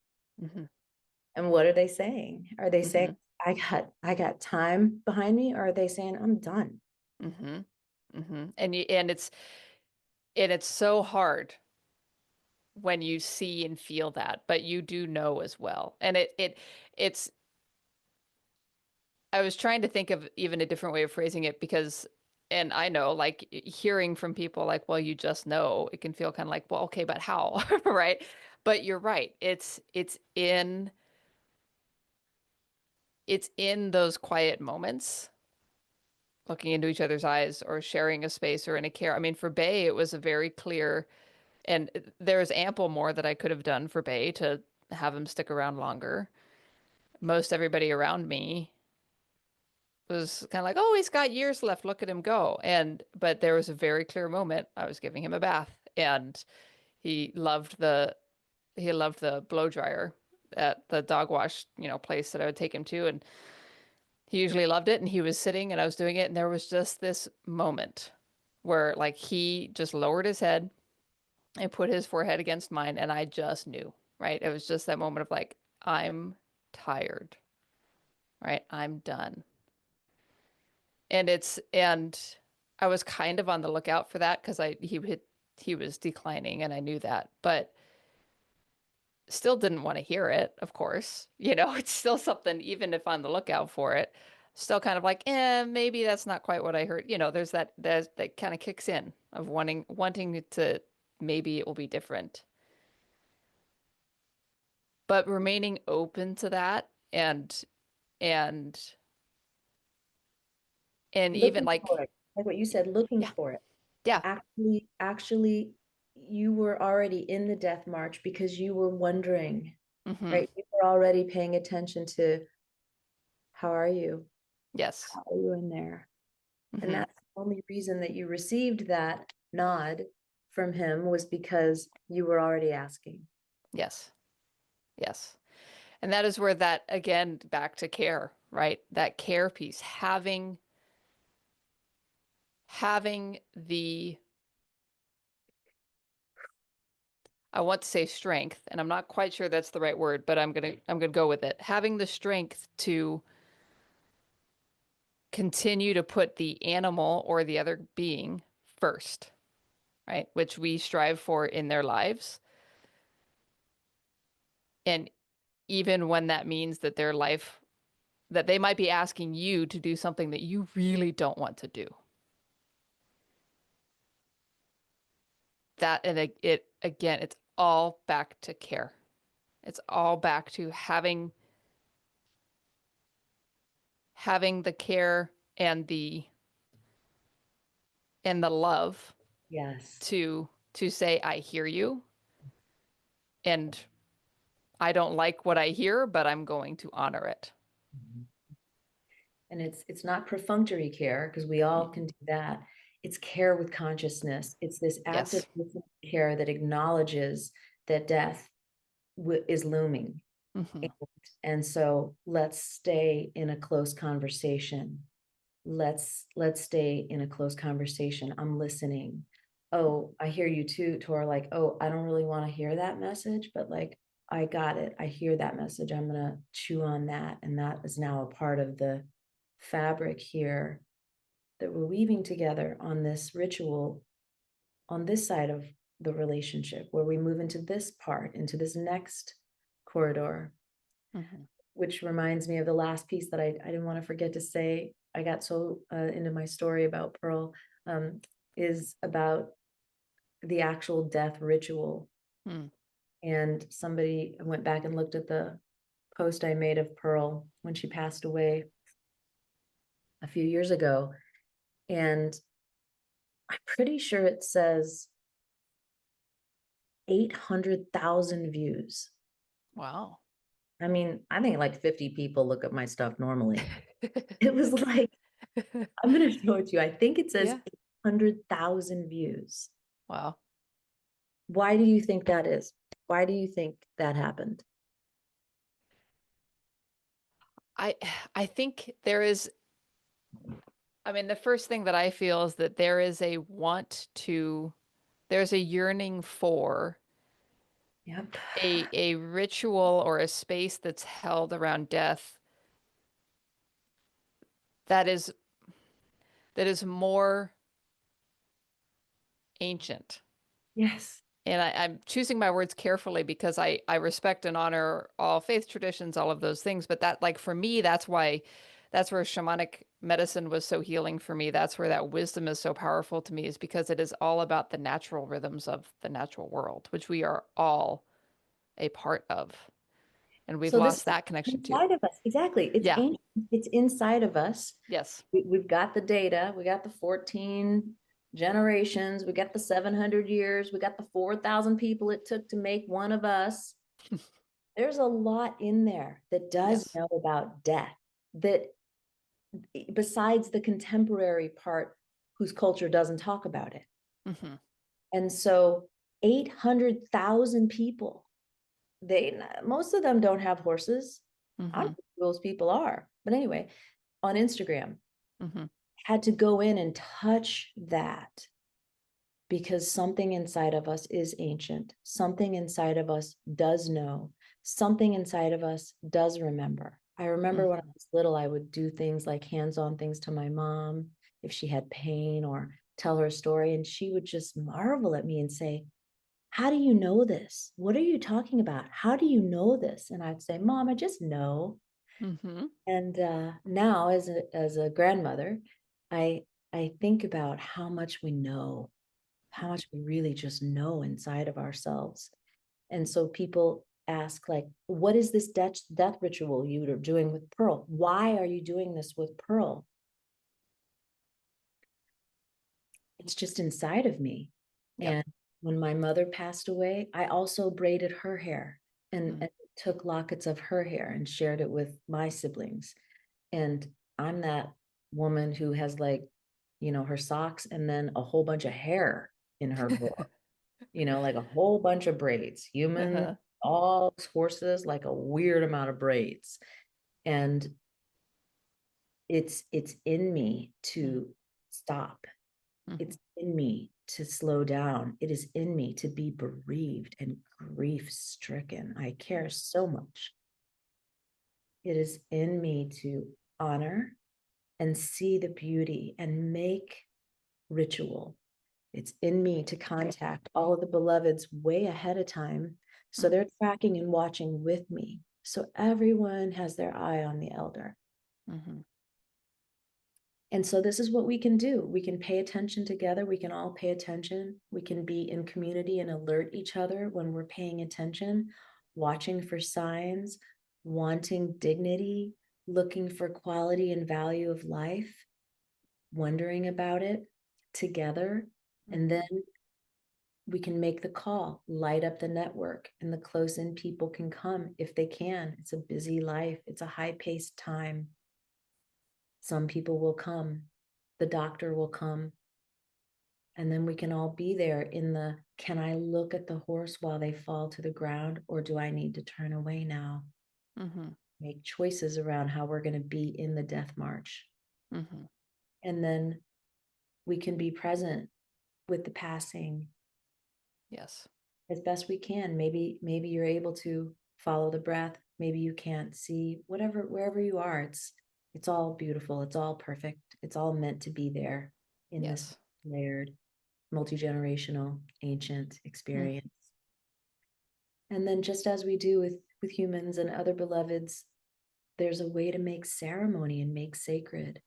And what are they saying? Are they saying, I got time behind me, or are they saying, I'm done? And it's so hard when you see and feel that, but you do know as well. And it's I was trying to think of even a different way of phrasing it, because, and I know, like, hearing from people like, well, you just know, it can feel kind of like, well, okay, but how? Right? But you're right. It's in those quiet moments, looking into each other's eyes or sharing a space or in a care. I mean, for Bay, it was a very clear, and there's ample more that I could have done for Bay to have him stick around longer. most everybody around me was kind of like, oh, he's got years left. Look at him go. But there was a very clear moment. I was giving him a bath, and he loved the blow dryer at the dog wash, place that I would take him to, and he usually loved it. And he was sitting, and I was doing it, and there was just this moment where like he just lowered his head and put his forehead against mine, and I just knew, right? It was just that moment of like, I'm tired, right? I'm done. And I was kind of on the lookout for that because he was declining and I knew that, but still didn't want to hear it, of course. It's still something, even if on the lookout for it, still kind of like, maybe that's not quite what I heard. That kind of kicks in of wanting to, maybe it will be different. But remaining open to that and even Looking like, for it, like what you said, looking yeah, for it. yeah, Actually, you were already in the death march because you were wondering, mm-hmm, right? You were already paying attention to how are you? yes, How are you in there? And mm-hmm, that's the only reason that you received that nod from him was because you were already asking. yes, yes. And that is where that, again, back to care, right? That care piece, having the, I want to say strength, and I'm not quite sure that's the right word, but I'm gonna go with it. Having the strength to continue to put the animal or the other being first, right? Which we strive for in their lives. And even when that means that their life, that they might be asking you to do something that you really don't want to do. That, and it again, it's all back to care. It's all back to having the care and the love Yes. to say, I hear you, and I don't like what I hear, but I'm going to honor it. Mhm. And it's not perfunctory care because we all can do that. It's care with consciousness. It's this active Yes. care that acknowledges that death is looming. Mm-hmm. And so let's stay in a close conversation. Let's stay in a close conversation. I'm listening. Oh, I hear you too, Tor. Like, oh, I don't really want to hear that message, but like, I got it. I hear that message. I'm gonna chew on that. And that is now a part of the fabric here that we're weaving together on this ritual on this side of the relationship where we move into this part, into this next corridor, Mm-hmm. which reminds me of the last piece that I didn't want to forget to say. I got so into my story about Pearl, is about the actual death ritual. Mm. And somebody went back and looked at the post I made of Pearl when she passed away a few years ago. And I'm pretty sure it says 800,000 views. Wow. I mean, I think like 50 people look at my stuff normally. It was like, I'm going to show it to you. I think it says Yeah. 800,000 views. Wow. Why do you think that is? Why do you think that happened? I I think there is, I mean, the first thing that I feel is that there's a yearning for Yep. a ritual or a space that's held around death that is more ancient. Yes. And I'm choosing my words carefully because I respect and honor all faith traditions, all of those things. But that, like, for me, that's where shamanic medicine was so healing for me. That's where that wisdom is so powerful to me, is because it is all about the natural rhythms of the natural world, which we are all a part of. And we've So this lost that connection too. inside of us. Exactly. It's Yeah. ancient. It's inside of us. Yes. We've got the data. We got the 14 generations. We got the 700 years. We got the 4,000 people it took to make one of us. there's a lot in there that does Yes. know about death, that besides the contemporary part whose culture doesn't talk about it. Mm-hmm. And so 800,000 people, most of them don't have horses. I don't Mm-hmm. know who those people are. But anyway, on Instagram, Mm-hmm. had to go in and touch that because something inside of us is ancient. Something inside of us does know. Something inside of us does remember. I remember when I Mm-hmm. was little, I would do things like hands-on things to my mom if she had pain or tell her a story. And she would just marvel at me and say, how do you know this? What are you talking about? How do you know this? And I'd say, Mom, I just know. Mm-hmm. And now, as a grandmother, I I think about how much we know, how much we really just know inside of ourselves. And so people ask, like, what is this death ritual you are doing with Pearl? Why are you doing this with Pearl? It's just inside of me. Yep. And when my mother passed away, I also braided her hair Mm-hmm. and took lockets of her hair and shared it with my siblings. And I'm that woman who has, like, her socks and then a whole bunch of hair in her drawer, like a whole bunch of braids, human, Uh-huh. all horses, like a weird amount of braids. And it's in me to stop. Mm-hmm. It's in me to slow down. It is in me to be bereaved and grief stricken. I care so much. It is in me to honor and see the beauty and make ritual. It's in me to contact all of the beloveds way ahead of time. So Mm-hmm. they're tracking and watching with me. So everyone has their eye on the elder. Mm-hmm. And so this is what we can do. We can pay attention together. We can all pay attention. We can be in community and alert each other when we're paying attention, watching for signs, wanting dignity, looking for quality and value of life, wondering about it together. And Mm-hmm. then we can make the call, light up the network, and the close in people can come if they can. It's a busy life, it's a high paced time. Some people will come, the doctor will come, and then we can all be there in the, can I look at the horse while they fall to the ground, or do I need to turn away now? Mm-hmm. Make choices around how we're going to be in the death march. Mm-hmm. And then we can be present with the passing Yes. as best we can. Maybe you're able to follow the breath. Maybe you can't see, whatever, wherever you are. It's all beautiful. It's all perfect. It's all meant to be there in this Yes. layered, multi-generational, ancient Mm. experience. And then just as we do with humans and other beloveds, there's a way to make ceremony and make sacred.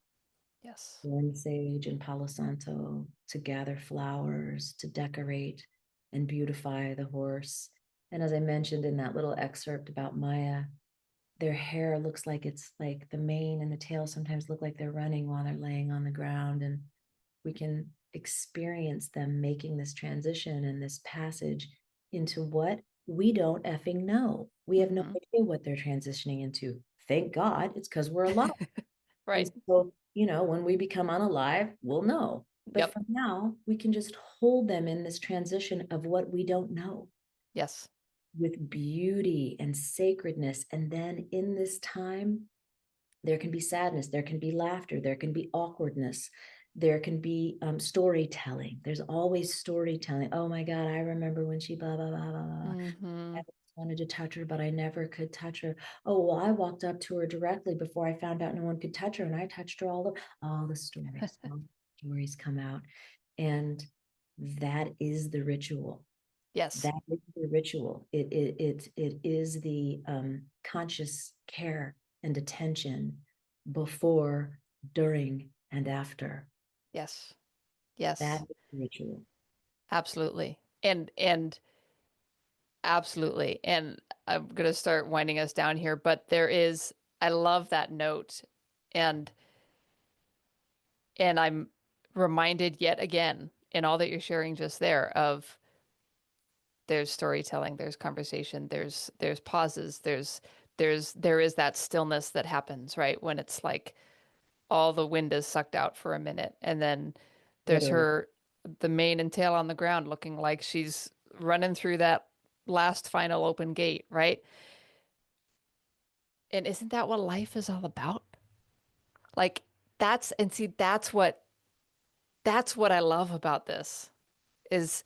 Yes. Burn sage and Palo Santo, to gather flowers, to decorate and beautify the horse. And as I mentioned in that little excerpt about Maya, their hair looks like, it's like the mane and the tail sometimes look like they're running while they're laying on the ground. And we can experience them making this transition and this passage into what we don't effing know. We have no Mm-hmm. idea what they're transitioning into. Thank God, it's because we're alive. And Right. so, when we become unalive, we'll know. But Yep. for now, we can just hold them in this transition of what we don't know Yes. with beauty and sacredness. And then in this time, there can be sadness, there can be laughter, there can be awkwardness, there can be storytelling. There's always storytelling. Oh my God, I remember when she blah, blah, blah, blah, blah. Mm-hmm. I wanted to touch her, but I never could touch her. Oh, well, I walked up to her directly before I found out no one could touch her, and I touched her all the stories. All the stories come out. And that is the ritual. Yes. That is the ritual. It is the conscious care and attention before, during, and after. Yes. That Yes. is the ritual. Absolutely. And absolutely. And I'm going to start winding us down here, but I love that note. And I'm reminded yet again in all that you're sharing just there of there's storytelling, there's conversation, there's pauses, there is that stillness that happens, right? When it's like all the wind is sucked out for a minute, and then there's Literally. her, the mane and tail on the ground looking like she's running through that last final open gate, right? And isn't that what life is all about? Like that's, and see, that's what I love about this is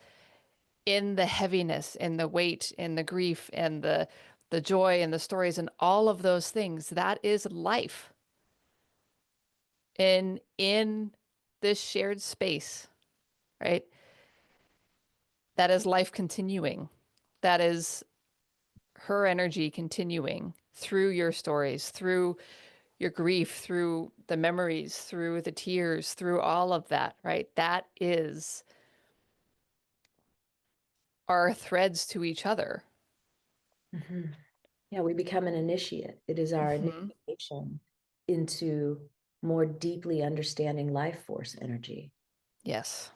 in the heaviness, in the weight, in the grief, and the joy and the stories and all of those things. That is life in this shared space, right? That is life continuing. That is her energy continuing through your stories, through your grief, through the memories, through the tears, through all of that, right? That is our threads to each other. Mhm. Yeah, we become an initiate. It is our Mm-hmm. initiation into more deeply understanding life force energy. Yes,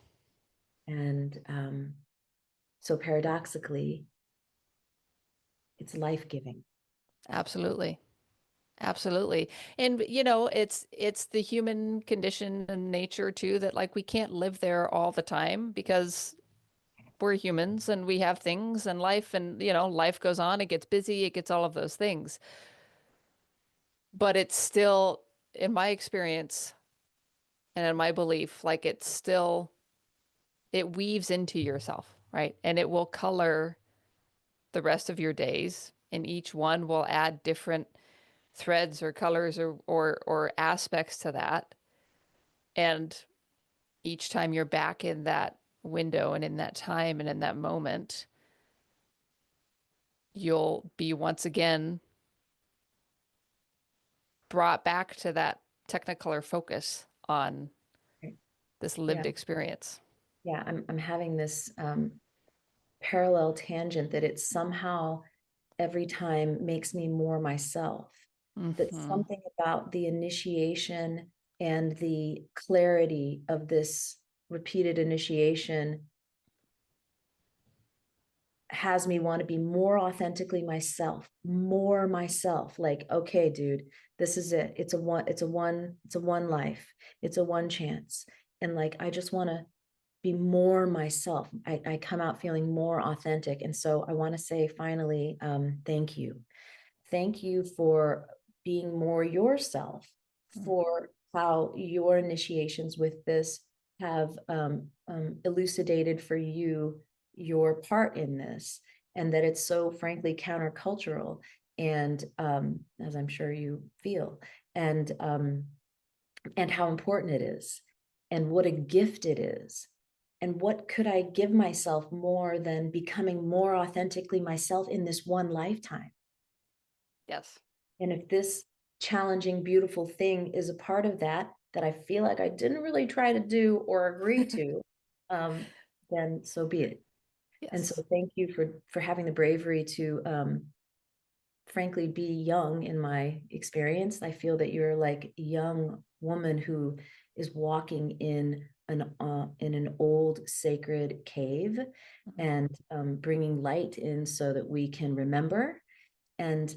And so paradoxically, it's life-giving. absolutely. Absolutely. And you know, it's the human condition and nature too that like we can't live there all the time because we're humans and we have things and life and you know, life goes on, it gets busy, it gets all of those things. But it's still, in my experience and in my belief, like it's still, it weaves into yourself, right? And it will color the rest of your days, and each one will add different threads or colors or aspects to that. And each time you're back in that window and in that time and in that moment, you'll be once again brought back to that technicolor focus on Right. this Yeah, lived experience. yeah. I'm having this parallel tangent that it somehow every time makes me more myself. That Mm-hmm. something about the initiation and the clarity of this repeated initiation has me want to be more authentically myself, more myself. Like, okay, dude, this is it. It's a one life. It's a one chance. And like, I just want to be more myself. I come out feeling more authentic. And so I want to say finally, thank you. Thank you for being more yourself, for how your initiations with this have elucidated for you your part in this, and that it's so frankly countercultural, and as I'm sure you feel, and how important it is, and what a gift it is. And what could I give myself more than becoming more authentically myself in this one lifetime? Yes. And if this challenging, beautiful thing is a part of that, that I feel like I didn't really try to do or agree to, um, then so be it. And so Yes. thank you for having the bravery to frankly be young in my experience. I feel that you're like a young woman who is walking in an old sacred cave, Mhm. and bringing light in so that we can remember. And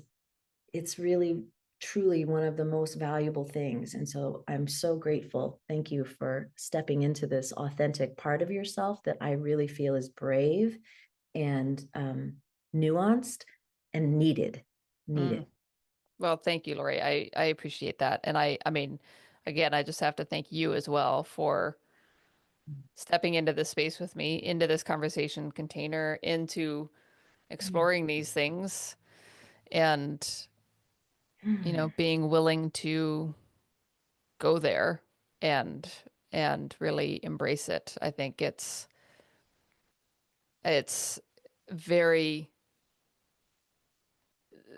it's really truly one of the most valuable things. And so I'm so grateful. Thank you for stepping into this authentic part of yourself that I really feel is brave and nuanced and needed. Mm. Needed. Well, thank you, Lori. I appreciate that. And I mean, again, I just have to thank you as well for stepping into this space with me, into this conversation container, into exploring these things and, you know, being willing to go there and really embrace it. I think it's very,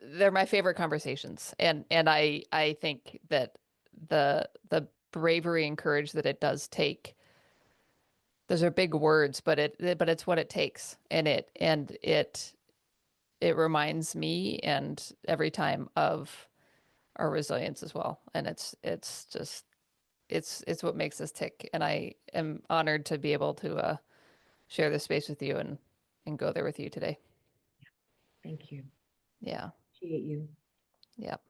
they're my favorite conversations. And I think that the bravery and courage that it does take, those are big words, but it's what it takes. And it reminds me and every time of our resilience as well. And it's just it's what makes us tick. And I am honored to be able to share this space with you and and go there with you today. Thank you. Yeah. Appreciate you. Yep.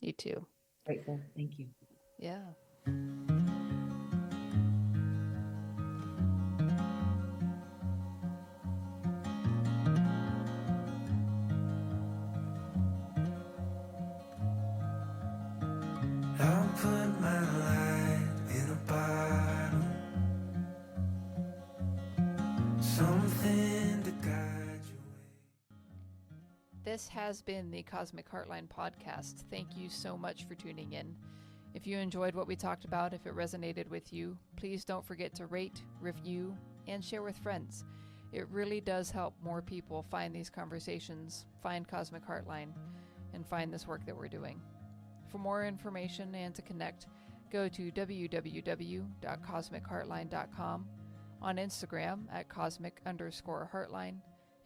You too. Grateful. Thank you. Yeah. I'll put my light in a bottle, something to guide you. This has been the Cosmic Heartline podcast. Thank you so much for tuning in. If you enjoyed what we talked about, if it resonated with you, please don't forget to rate, review, and share with friends. It really does help more people find these conversations, find Cosmic Heartline, and find this work that we're doing. For more information and to connect, go to www.cosmicheartline.com, on Instagram at cosmic_heartline,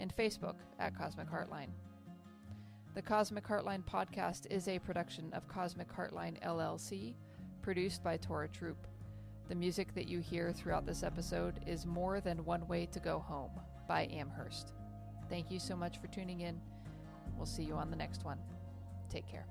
and Facebook at Cosmic Heartline. The Cosmic Heartline podcast is a production of Cosmic Heartline LLC, produced by Tora Troop. The music that you hear throughout this episode is More Than One Way to Go Home by Amherst. Thank you so much for tuning in. We'll see you on the next one. Take care.